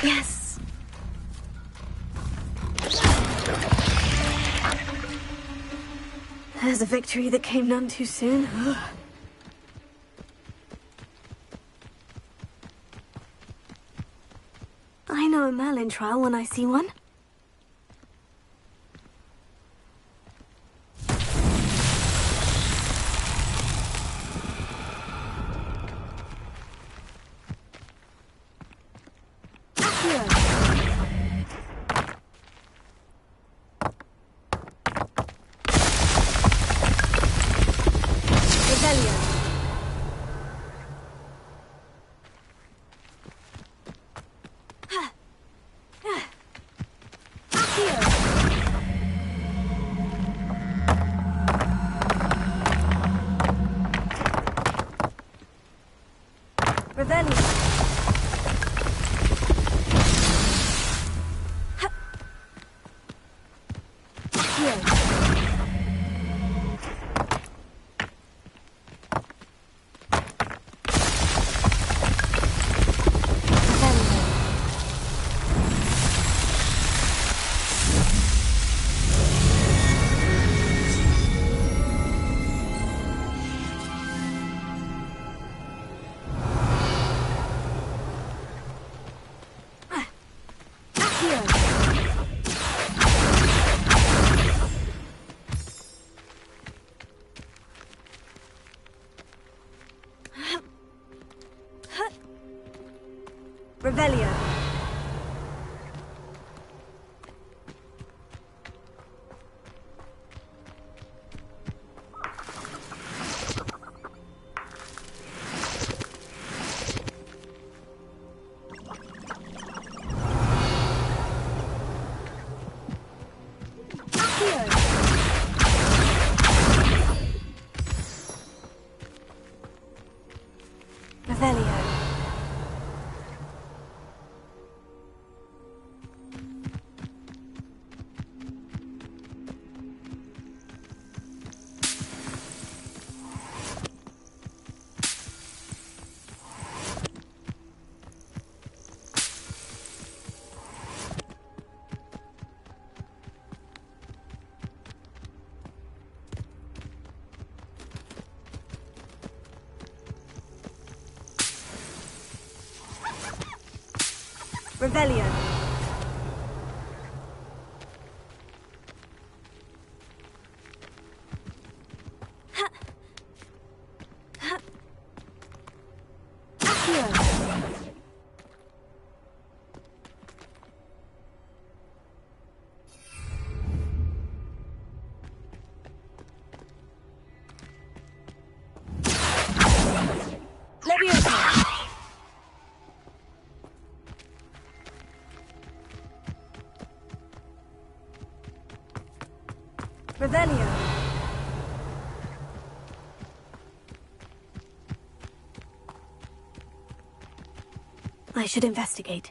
Yes. There's a victory that came none too soon. I know a Merlin trial when I see one. Revelio. Revelio. Revelio. Revelio. I should investigate.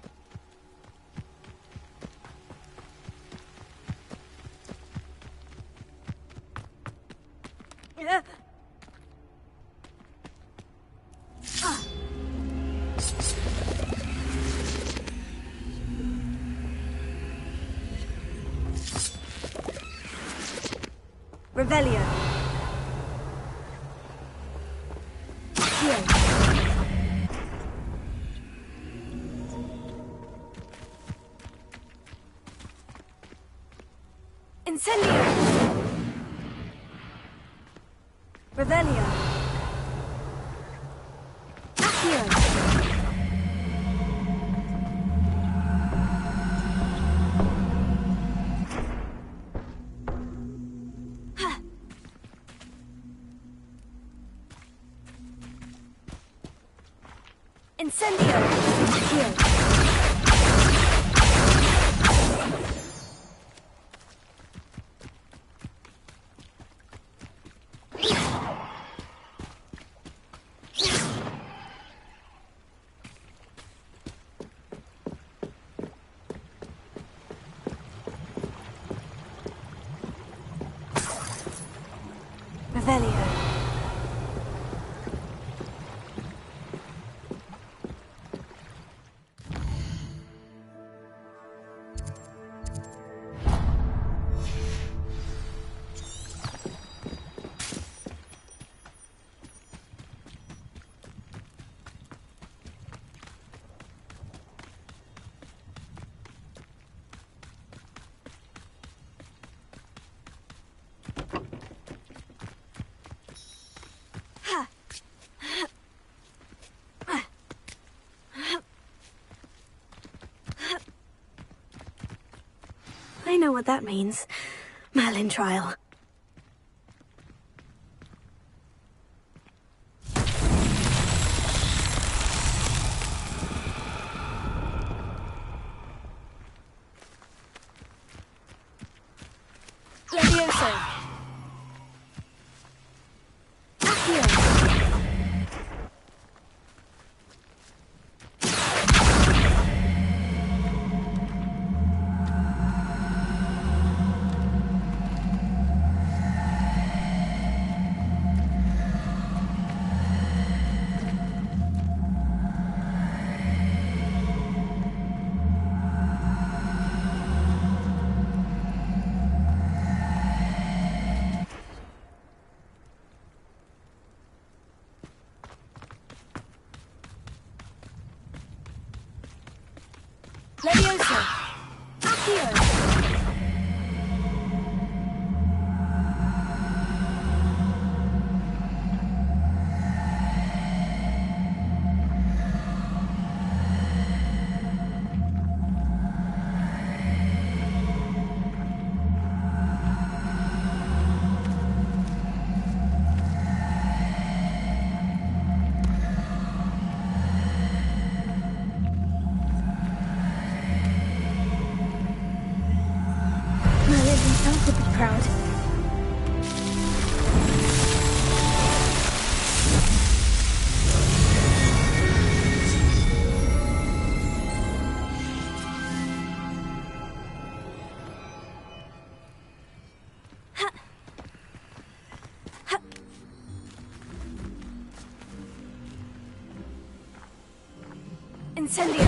Revelio. Here. Incendio. Revelio. Accio. Incendio! Here. Revelio. I know what that means. Merlin trial. Levioso. Accio. Levioso. Accio. Merlin himself would be proud. Incendio!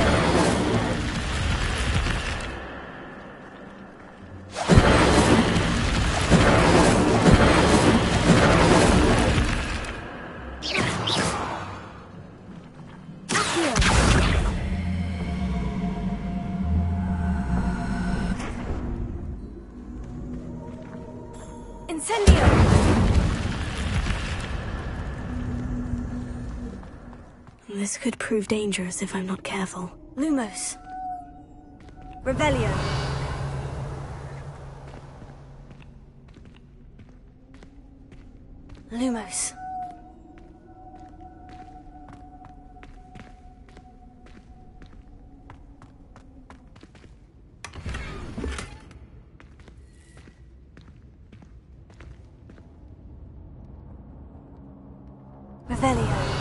Incendio! This could prove dangerous if I'm not careful. Lumos. Revelio. Lumos. Revelio.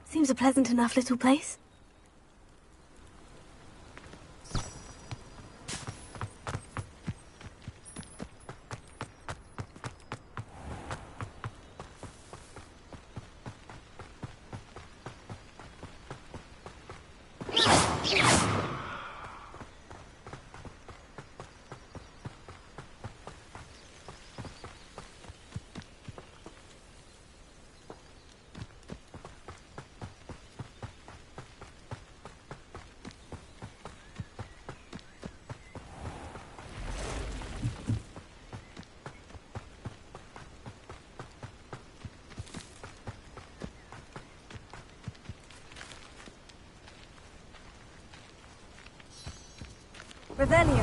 Seems a pleasant enough little place. Revelio.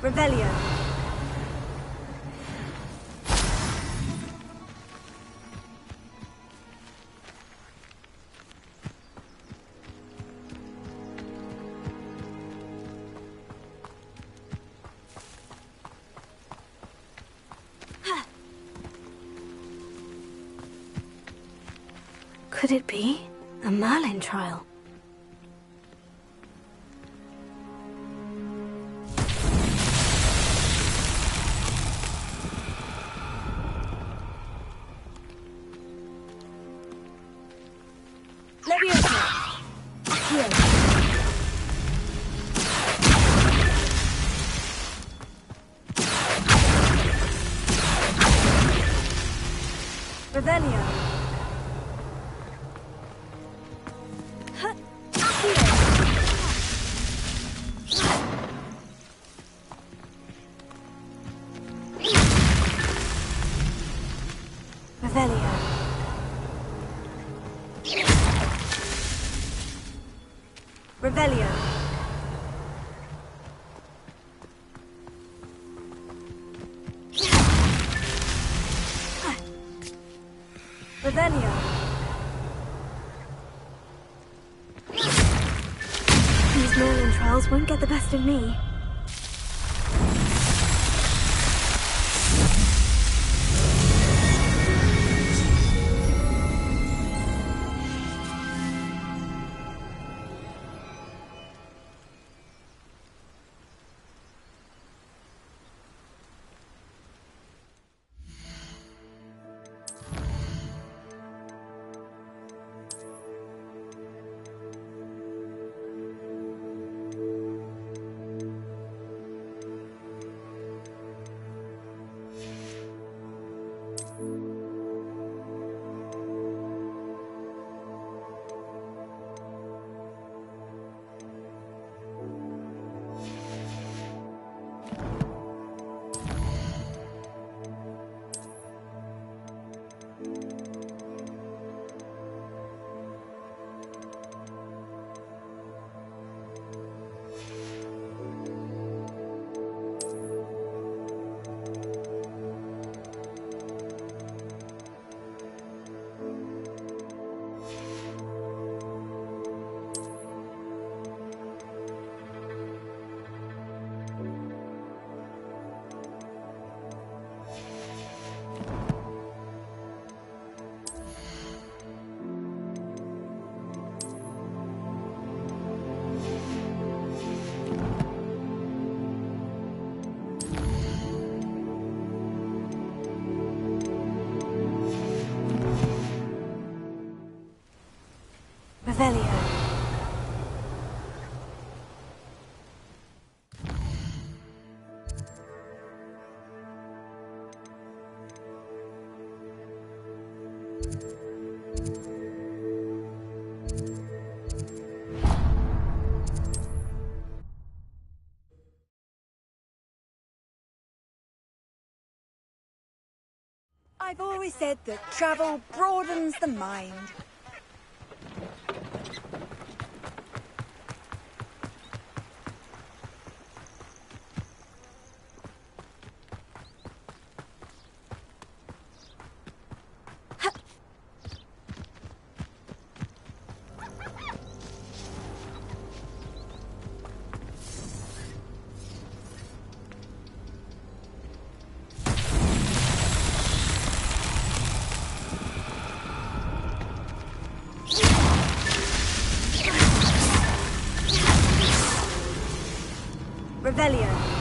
Revelio. Could it be a Merlin trial? Revelio. Revelio. Revelio. Revelio. These Merlin trials won't get the best of me. Revelio. I've always said that travel broadens the mind. Revelio.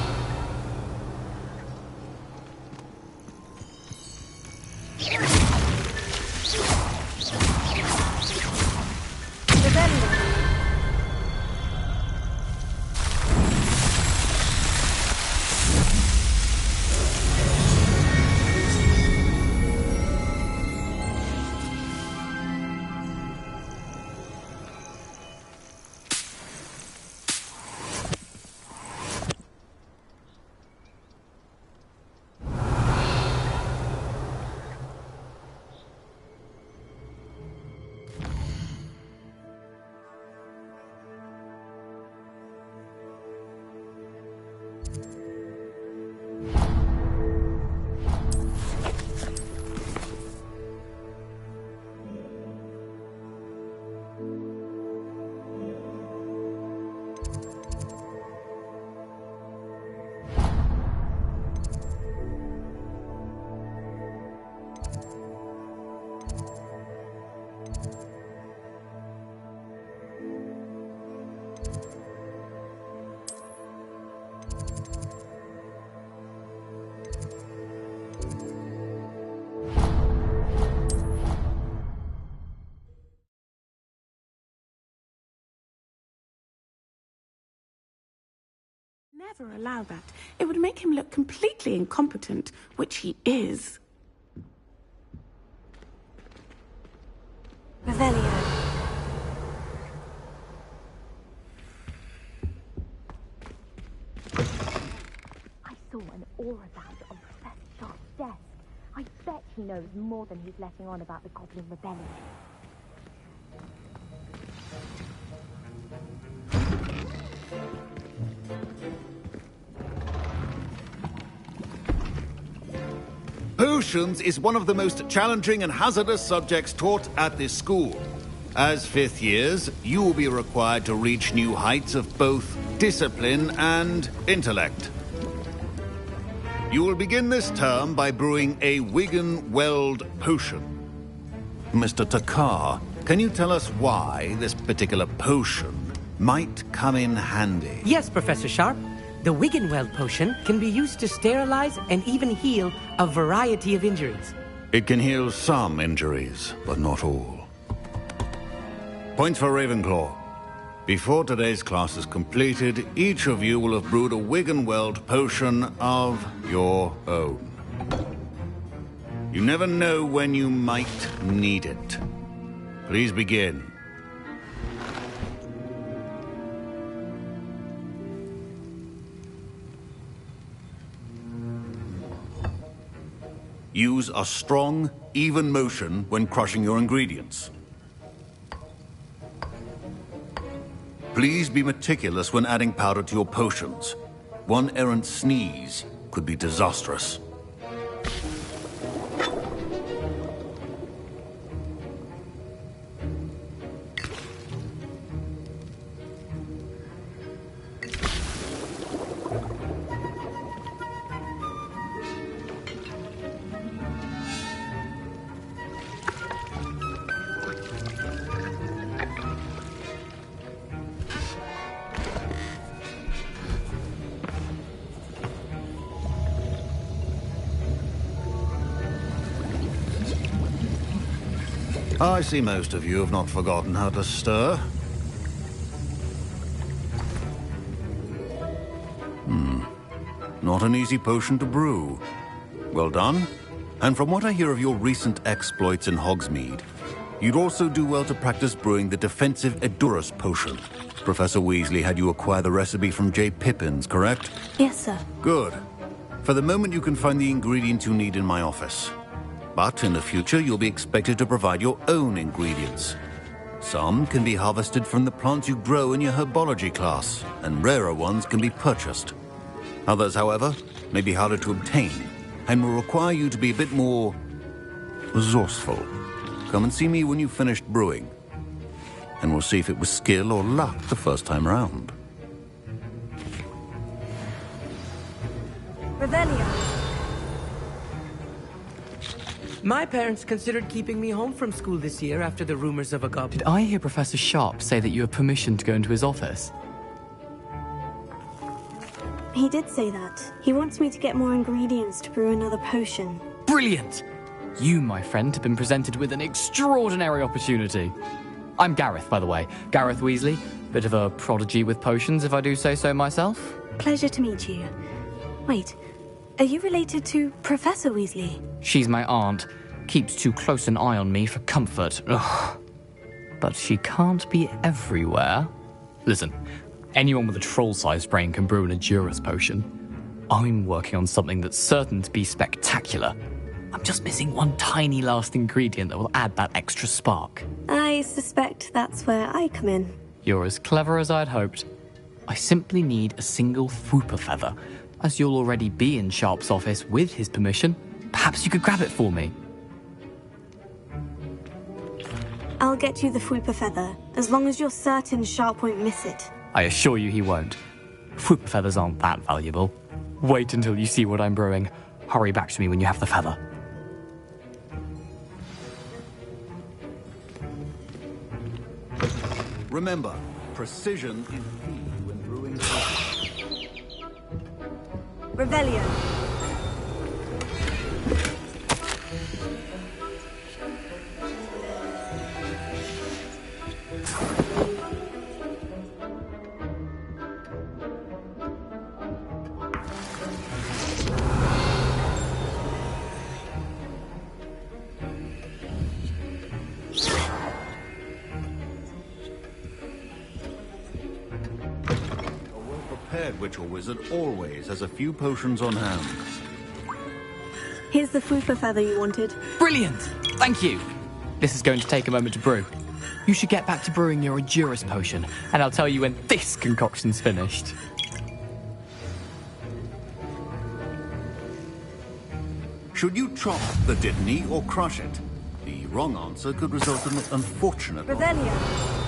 Never allow that. It would make him look completely incompetent, which he is. Revelio. I saw an aura band on Professor Sharp's desk. I bet he knows more than he's letting on about the Goblin Rebellion. Potions is one of the most challenging and hazardous subjects taught at this school. As fifth years, you will be required to reach new heights of both discipline and intellect. You will begin this term by brewing a Wigan-Weld potion. Mr. Takar, can you tell us why this particular potion might come in handy? Yes, Professor Sharp. The Wigan-Weld potion can be used to sterilize and even heal a variety of injuries. It can heal some injuries, but not all. Points for Ravenclaw. Before today's class is completed, each of you will have brewed a Wigan-Weld potion of your own. You never know when you might need it. Please begin. Use a strong, even motion when crushing your ingredients. Please be meticulous when adding powder to your potions. One errant sneeze could be disastrous. I see most of you have not forgotten how to stir. Not an easy potion to brew. Well done. And from what I hear of your recent exploits in Hogsmeade, you'd also do well to practice brewing the defensive Edurus potion. Professor Weasley had you acquire the recipe from J. Pippins, correct? Yes, sir. Good. For the moment, you can find the ingredients you need in my office. But in the future, you'll be expected to provide your own ingredients. Some can be harvested from the plants you grow in your herbology class, and rarer ones can be purchased. Others, however, may be harder to obtain, and will require you to be a bit more resourceful. Come and see me when you've finished brewing, and we'll see if it was skill or luck the first time round. Revelio. My parents considered keeping me home from school this year after the rumors of a goblin. Did I hear Professor Sharp say that you have permission to go into his office? He did say that. He wants me to get more ingredients to brew another potion. Brilliant! You, my friend, have been presented with an extraordinary opportunity. I'm Gareth, by the way. Gareth Weasley. Bit of a prodigy with potions, if I do say so myself. Pleasure to meet you. Wait, are you related to Professor Weasley? She's my aunt. Keeps too close an eye on me for comfort. Ugh. But she can't be everywhere. Listen, anyone with a troll-sized brain can brew an Edurus potion. I'm working on something that's certain to be spectacular. I'm just missing one tiny last ingredient that will add that extra spark. I suspect that's where I come in. You're as clever as I'd hoped. I simply need a single Fwooper feather. As you'll already be in Sharp's office with his permission, perhaps you could grab it for me. I'll get you the Fwooper feather, as long as you're certain Sharp won't miss it. I assure you he won't. Fwooper feathers aren't that valuable. Wait until you see what I'm brewing. Hurry back to me when you have the feather. Remember, precision is key when brewing. Revelio. Witch or wizard always has a few potions on hand. Here's the Fwooper feather you wanted. Brilliant! Thank you! This is going to take a moment to brew. You should get back to brewing your Edurus potion, and I'll tell you when this concoction's finished. Should you chop the Dittany or crush it? The wrong answer could result in an unfortunate... Revelio.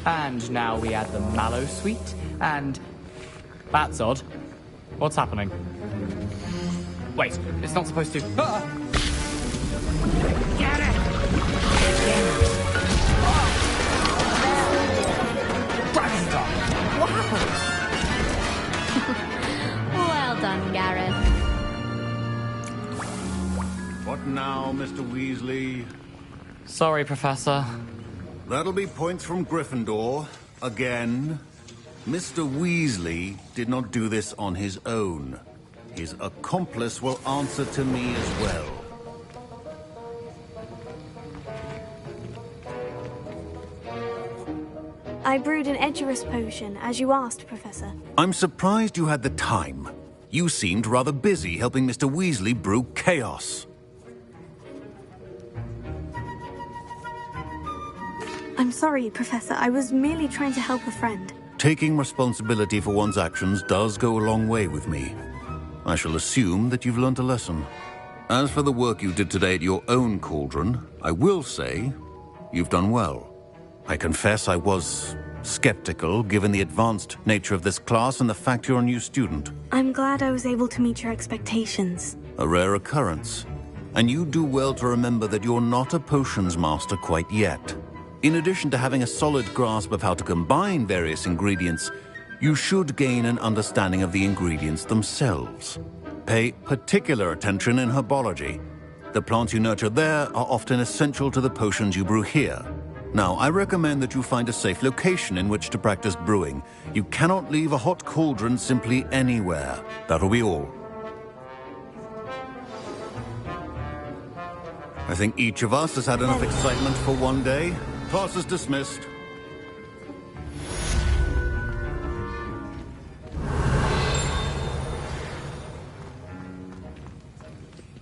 And now we add the mallow sweet, and... That's odd. What's happening? Wait, it's not supposed to... Ah! What now, Mr. Weasley? Sorry, Professor. That'll be points from Gryffindor. Again. Mr. Weasley did not do this on his own. His accomplice will answer to me as well. I brewed an Edgerus potion, as you asked, Professor. I'm surprised you had the time. You seemed rather busy helping Mr. Weasley brew chaos. I'm sorry, Professor. I was merely trying to help a friend. Taking responsibility for one's actions does go a long way with me. I shall assume that you've learnt a lesson. As for the work you did today at your own cauldron, I will say you've done well. I confess I was skeptical, given the advanced nature of this class and the fact you're a new student. I'm glad I was able to meet your expectations. A rare occurrence. And you do well to remember that you're not a potions master quite yet. In addition to having a solid grasp of how to combine various ingredients, you should gain an understanding of the ingredients themselves. Pay particular attention in herbology. The plants you nurture there are often essential to the potions you brew here. Now, I recommend that you find a safe location in which to practice brewing. You cannot leave a hot cauldron simply anywhere. That'll be all. I think each of us has had enough excitement for one day. Class is dismissed.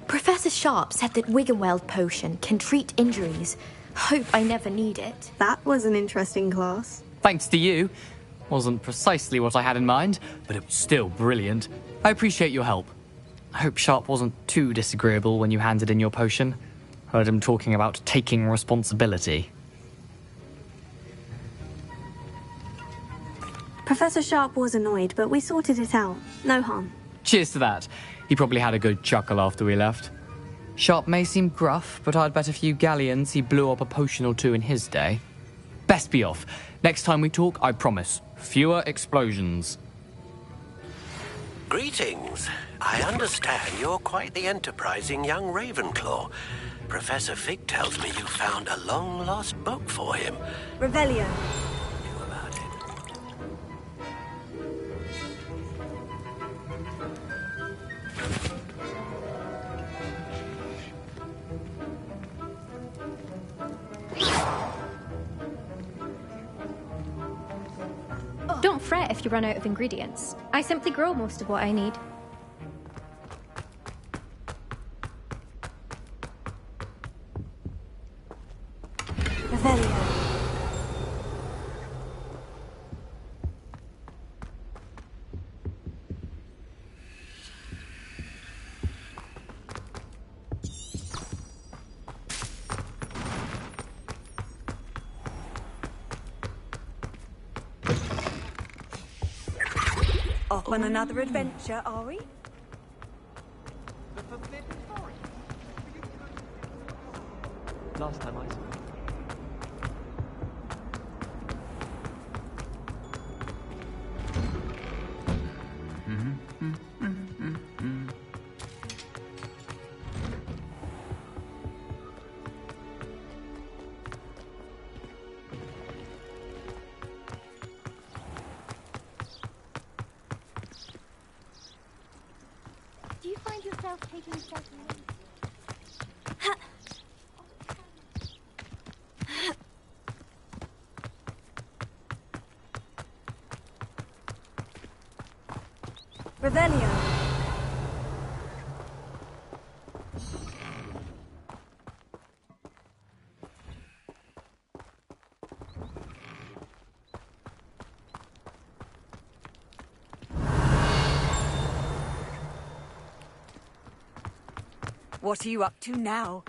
Professor Sharp said that Wiggenweld potion can treat injuries. Hope I never need it. That was an interesting class. Thanks to you. Wasn't precisely what I had in mind, but it was still brilliant. I appreciate your help. I hope Sharp wasn't too disagreeable when you handed in your potion. Heard him talking about taking responsibility. Professor Sharp was annoyed, but we sorted it out. No harm. Cheers to that. He probably had a good chuckle after we left. Sharp may seem gruff, but I'd bet a few galleons he blew up a potion or two in his day. Best be off. Next time we talk, I promise, fewer explosions. Greetings. I understand you're quite the enterprising young Ravenclaw. Professor Fig tells me you found a long-lost book for him. Revelio. Don't fret if you run out of ingredients. I simply grow most of what I need. Revelio. Off on another adventure, are we? Last time I saw it. Do you find yourself taking yourself away? Revelio. What are you up to now?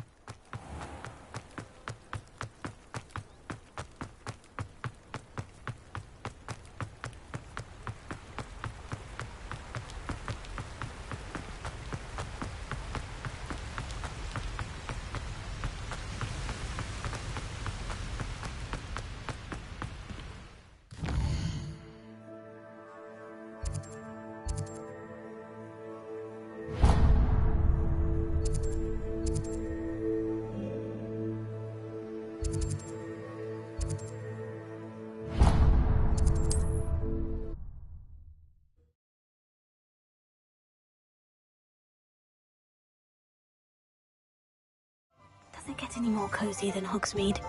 Does it get any more cozy than Hogsmeade?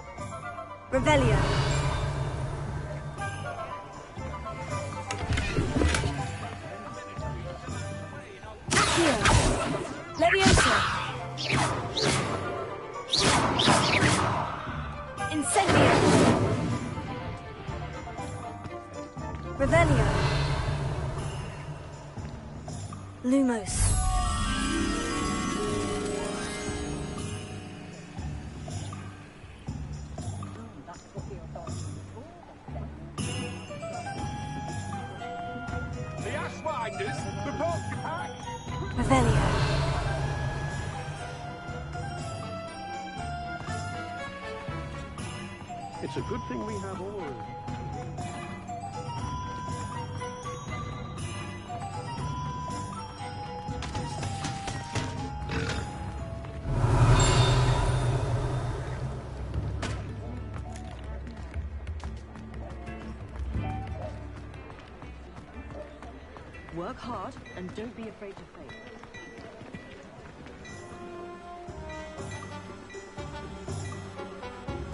Revelio. Accio. Leviosa. Incendio. Revelio. Lumos. Revelio. It's a good thing we have all. Work hard and don't be afraid to fail.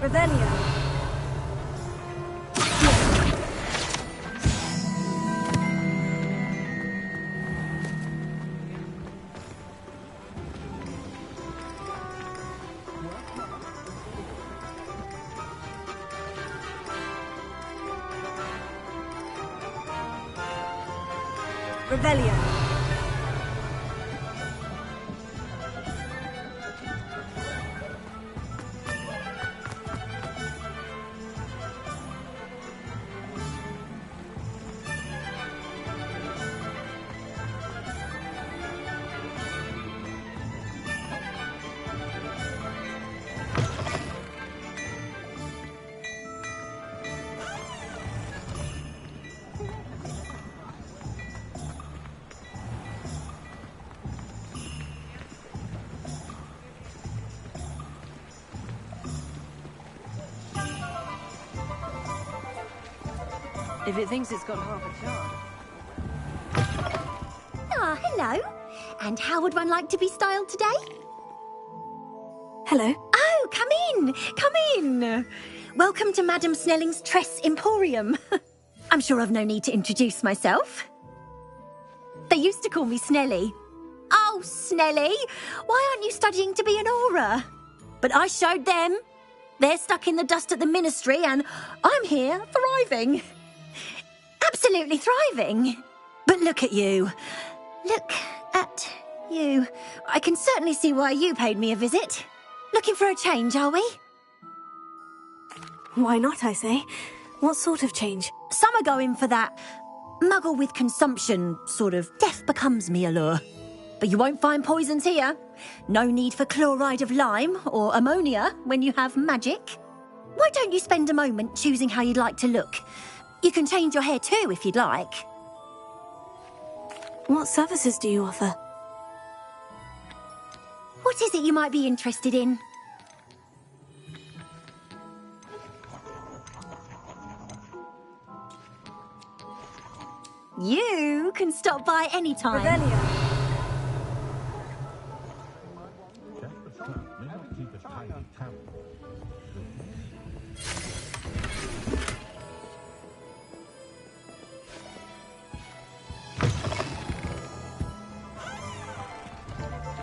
Revelio. Revelio. If it thinks it's got half a chance. Ah, hello. And how would one like to be styled today? Hello. Oh, come in. Come in. Welcome to Madam Snelling's Tress Emporium. I'm sure I've no need to introduce myself. They used to call me Snelly. Oh, Snelly, why aren't you studying to be an aura? But I showed them. They're stuck in the dust at the ministry and I'm here thriving. Absolutely thriving. But look at you. Look at you. I can certainly see why you paid me a visit. Looking for a change, are we? Why not, I say? What sort of change? Some are going for that muggle with consumption, sort of death becomes me allure. But you won't find poisons here. No need for chloride of lime or ammonia when you have magic. Why don't you spend a moment choosing how you'd like to look? You can change your hair too if you'd like. What services do you offer? What is it you might be interested in? You can stop by any time. Revelio.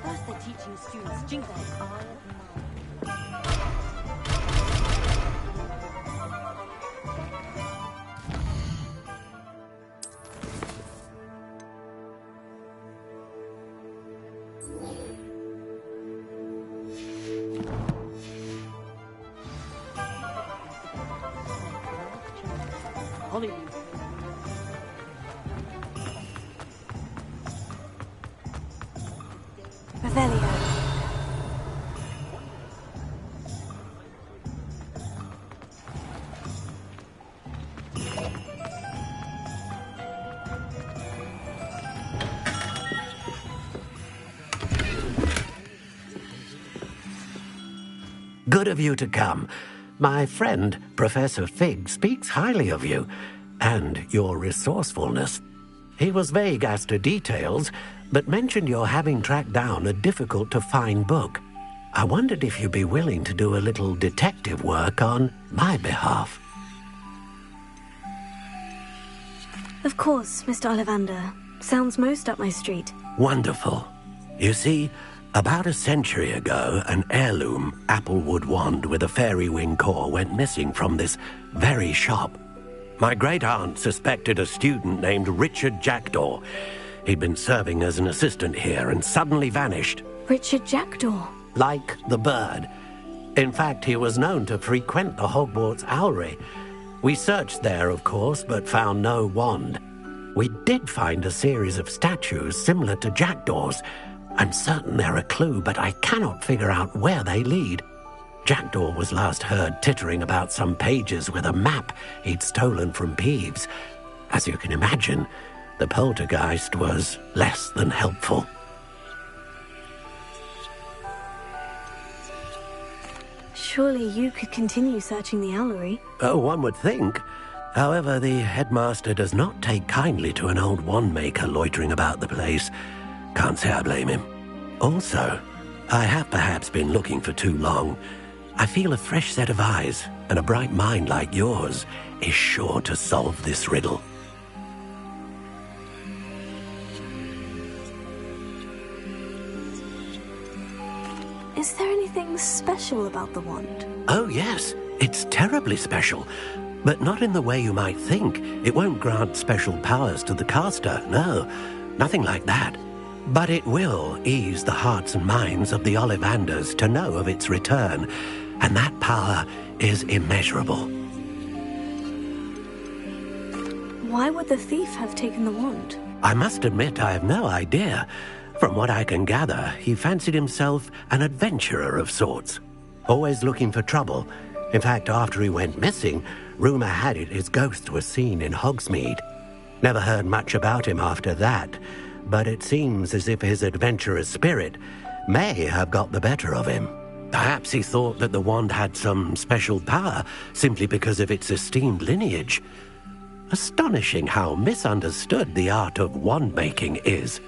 First they're teaching students jingle. Hollywood. Revelio. Good of you to come. My friend, Professor Fig, speaks highly of you, and your resourcefulness. He was vague as to details, but mentioned your having tracked down a difficult-to-find book. I wondered if you'd be willing to do a little detective work on my behalf. Of course, Mr. Ollivander. Sounds most up my street. Wonderful. You see, about a century ago, an heirloom applewood wand with a fairy wing core went missing from this very shop. My great-aunt suspected a student named Richard Jackdaw. He'd been serving as an assistant here and suddenly vanished. Richard Jackdaw? Like the bird. In fact, he was known to frequent the Hogwarts Owlery. We searched there, of course, but found no wand. We did find a series of statues similar to Jackdaw's. I'm certain they're a clue, but I cannot figure out where they lead. Jackdaw was last heard tittering about some pages with a map he'd stolen from Peeves. As you can imagine, the poltergeist was less than helpful. Surely you could continue searching the Owlery. Oh, one would think. However, the headmaster does not take kindly to an old wand-maker loitering about the place. Can't say I blame him. Also, I have perhaps been looking for too long. I feel a fresh set of eyes, and a bright mind like yours is sure to solve this riddle. Is there anything special about the wand? Oh, yes. It's terribly special. But not in the way you might think. It won't grant special powers to the caster, no. Nothing like that. But it will ease the hearts and minds of the Ollivanders to know of its return. And that power is immeasurable. Why would the thief have taken the wand? I must admit I have no idea. From what I can gather, he fancied himself an adventurer of sorts. Always looking for trouble. In fact, after he went missing, rumour had it his ghost was seen in Hogsmeade. Never heard much about him after that, but it seems as if his adventurous spirit may have got the better of him. Perhaps he thought that the wand had some special power simply because of its esteemed lineage. Astonishing how misunderstood the art of wand-making is.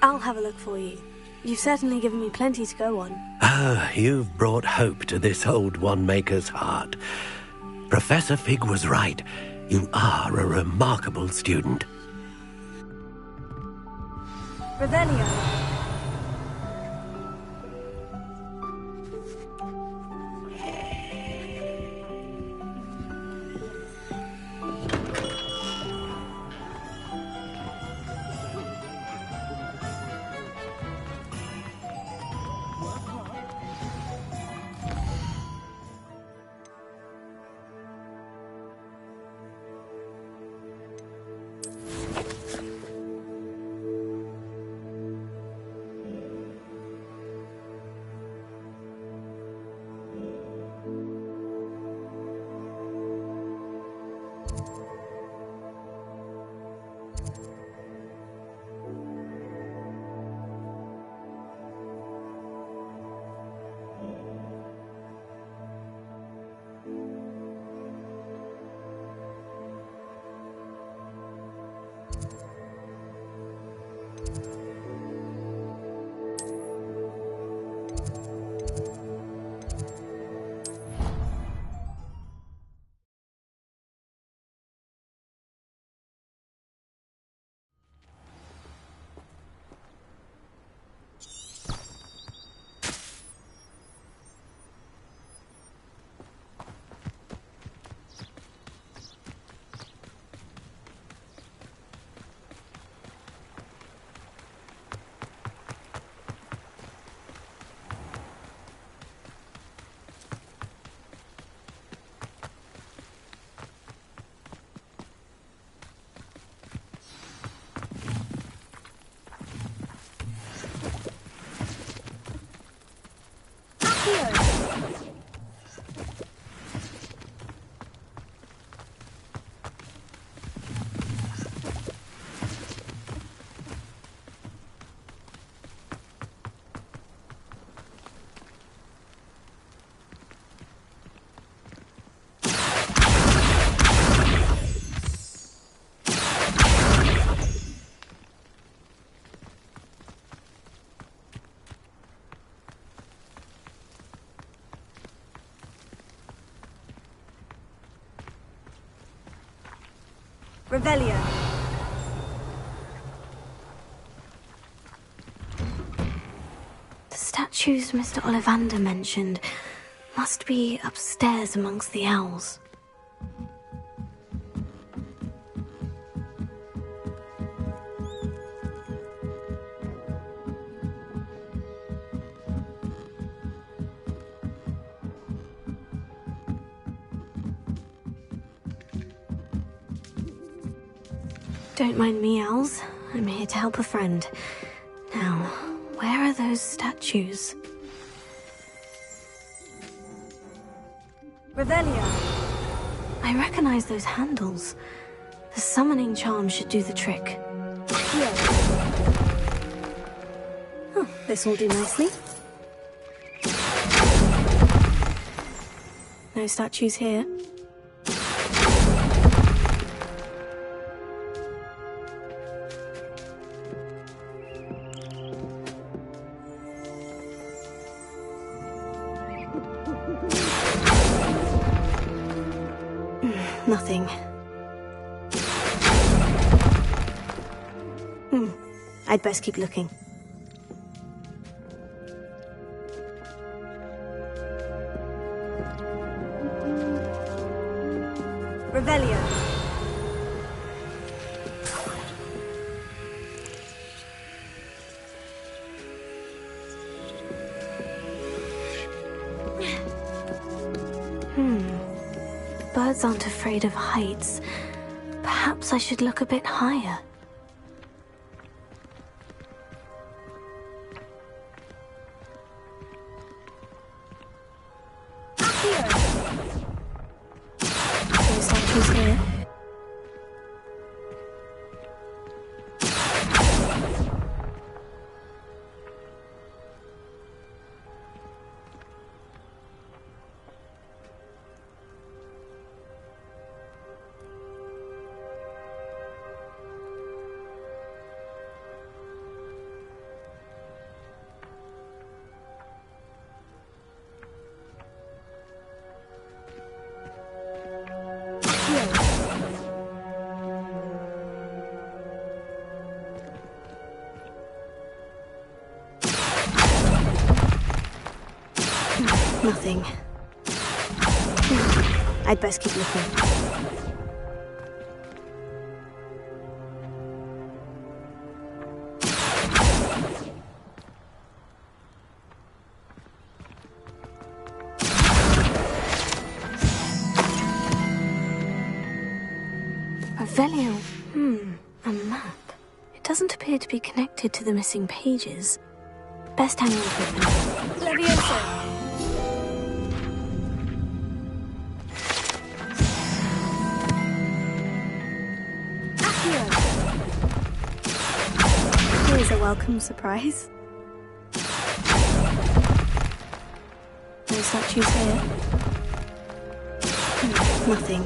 I'll have a look for you. You've certainly given me plenty to go on. Ah, you've brought hope to this old wand-maker's heart. Professor Fig was right. You are a remarkable student. Revelio. Revelio. The statues Mr. Ollivander mentioned must be upstairs amongst the owls. Don't mind me, owls. I'm here to help a friend. Now, where are those statues? Revelio. I recognize those handles. The summoning charm should do the trick. Oh, this will do nicely. No statues here. Nothing. I'd best keep looking. Revelio. Birds aren't afraid of heights. Perhaps I should look a bit higher. No statues here. Nothing. I'd best keep looking. Revelio. A map. It doesn't appear to be connected to the missing pages. Best hang on to it then. Levioso. Here's a welcome surprise. No statues here. Nothing.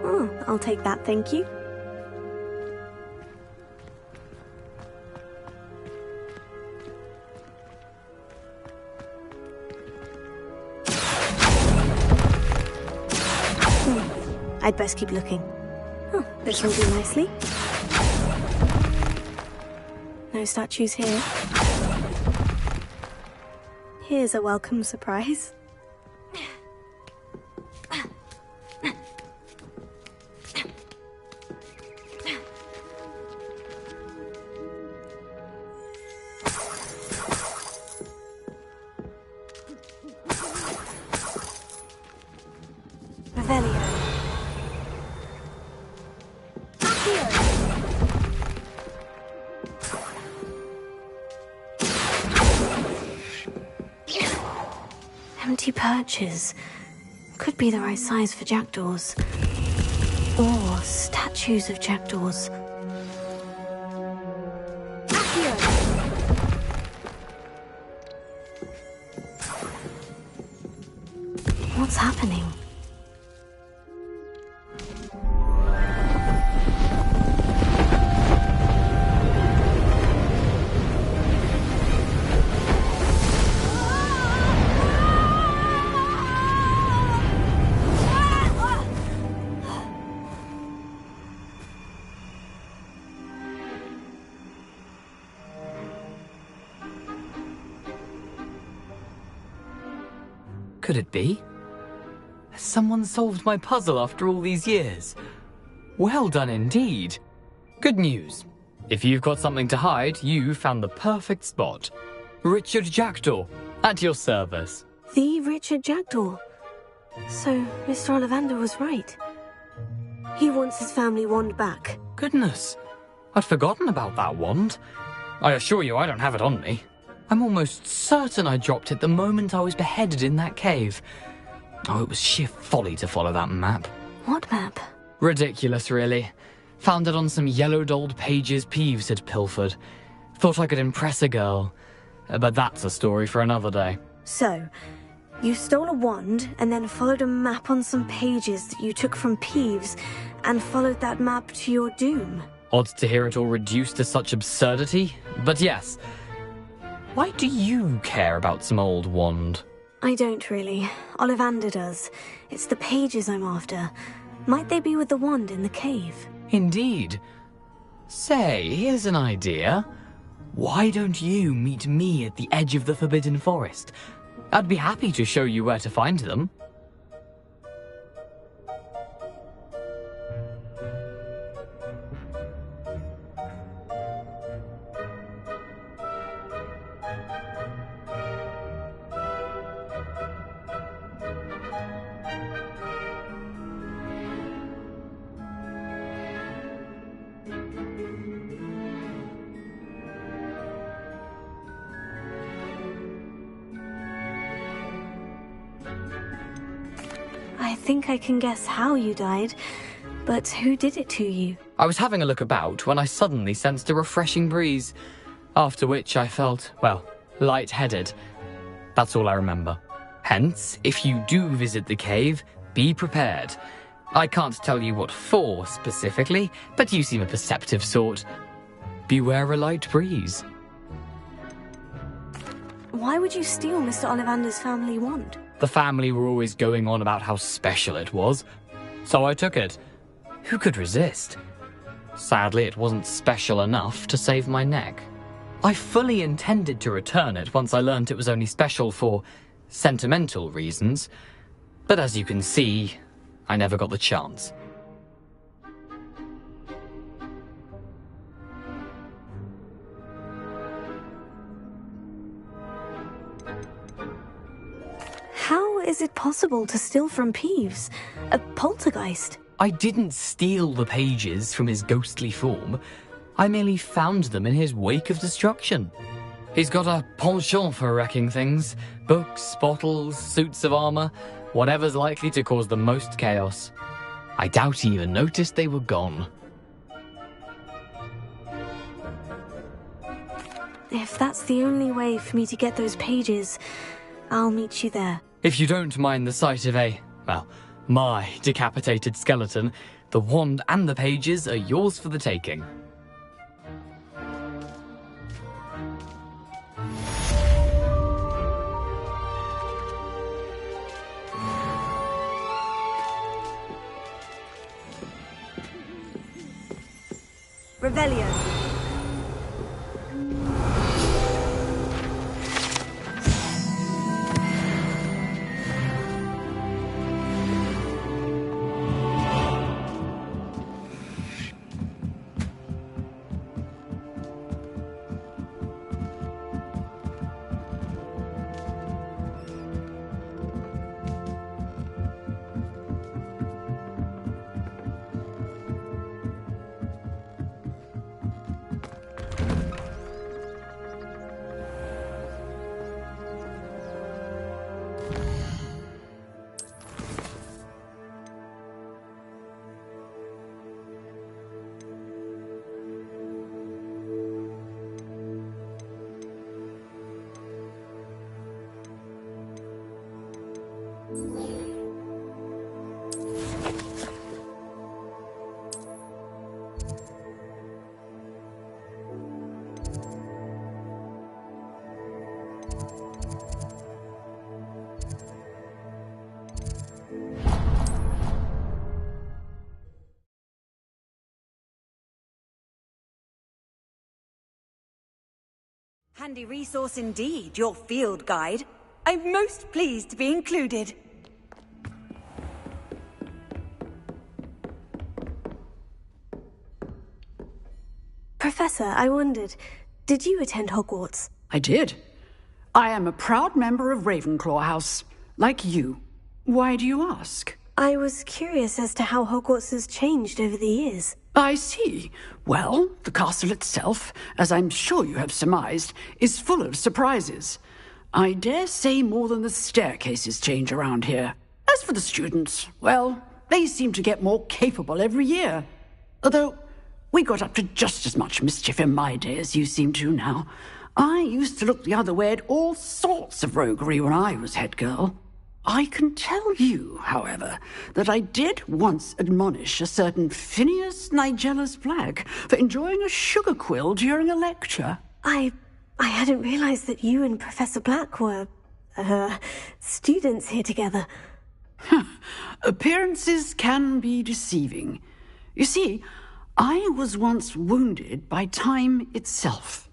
Oh, I'll take that, thank you. I'd best keep looking. Oh, this will do nicely. No statues here. Here's a welcome surprise. Revelio. Empty perches. Could be the right size for jackdaws. Or statues of jackdaws. What's happening? Could it be? Has someone solved my puzzle after all these years? Well done indeed. Good news. If you've got something to hide, you found the perfect spot. Richard Jackdaw, at your service. The Richard Jackdaw. So, Mr. Ollivander was right. He wants his family wand back. Goodness, I'd forgotten about that wand. I assure you I don't have it on me. I'm almost certain I dropped it the moment I was beheaded in that cave. Oh, it was sheer folly to follow that map. What map? Ridiculous, really. Found it on some yellowed old pages Peeves had pilfered. Thought I could impress a girl. But that's a story for another day. So, you stole a wand and then followed a map on some pages that you took from Peeves and followed that map to your doom. Odd to hear it all reduced to such absurdity, but yes. Why do you care about some old wand? I don't really. Ollivander does. It's the pages I'm after. Might they be with the wand in the cave? Indeed. Say, here's an idea. Why don't you meet me at the edge of the Forbidden Forest? I'd be happy to show you where to find them. I think I can guess how you died, but who did it to you? I was having a look about when I suddenly sensed a refreshing breeze, after which I felt, well, lightheaded. That's all I remember. Hence, if you do visit the cave, be prepared. I can't tell you what for specifically, but you seem a perceptive sort. Beware a light breeze. Why would you steal Mr. Ollivander's family wand? The family were always going on about how special it was, so I took it. Who could resist? Sadly, it wasn't special enough to save my neck. I fully intended to return it once I learned it was only special for sentimental reasons, but as you can see, I never got the chance. How is it possible to steal from Peeves? A poltergeist? I didn't steal the pages from his ghostly form. I merely found them in his wake of destruction. He's got a penchant for wrecking things. Books, bottles, suits of armor, whatever's likely to cause the most chaos. I doubt he even noticed they were gone. If that's the only way for me to get those pages, I'll meet you there. If you don't mind the sight of my decapitated skeleton, the wand and the pages are yours for the taking. Revelio. Handy resource indeed, your field guide. I'm most pleased to be included. Professor, I wondered, did you attend Hogwarts? I did. I am a proud member of Ravenclaw House, like you. Why do you ask? I was curious as to how Hogwarts has changed over the years. I see. Well, the castle itself, as I'm sure you have surmised, is full of surprises. I dare say more than the staircases change around here. As for the students, well, they seem to get more capable every year. Although, we got up to just as much mischief in my day as you seem to now. I used to look the other way at all sorts of roguery when I was head girl. I can tell you, however, that I did once admonish a certain Phineas Nigellus Black for enjoying a sugar quill during a lecture. I hadn't realized that you and Professor Black were, students here together. Appearances can be deceiving. You see, I was once wounded by time itself.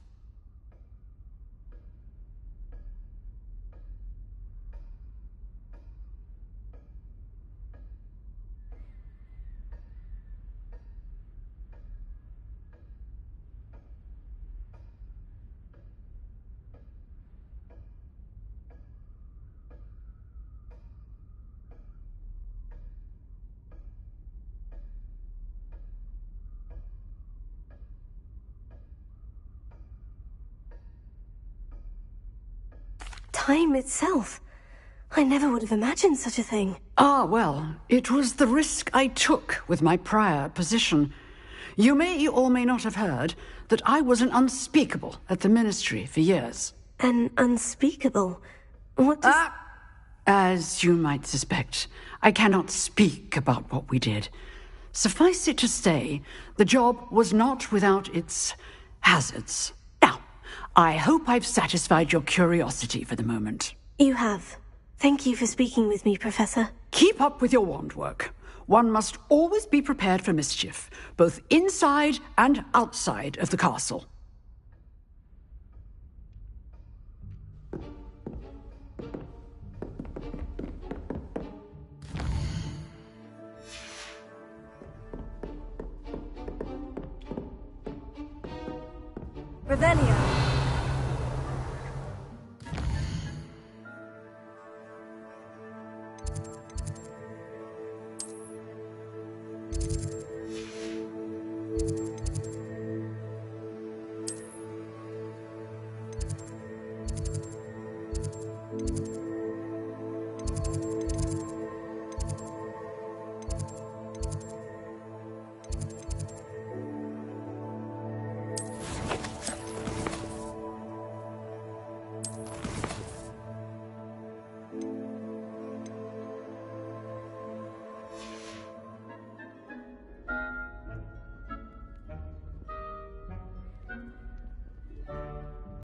Time itself. I never would have imagined such a thing. Ah, well, it was the risk I took with my prior position. You may or may not have heard that I was an unspeakable at the Ministry for years. An unspeakable? What does... As you might suspect, I cannot speak about what we did. Suffice it to say, the job was not without its hazards. Now, I hope I've satisfied your curiosity for the moment. You have. Thank you for speaking with me, Professor. Keep up with your wand work. One must always be prepared for mischief, both inside and outside of the castle. Revelio.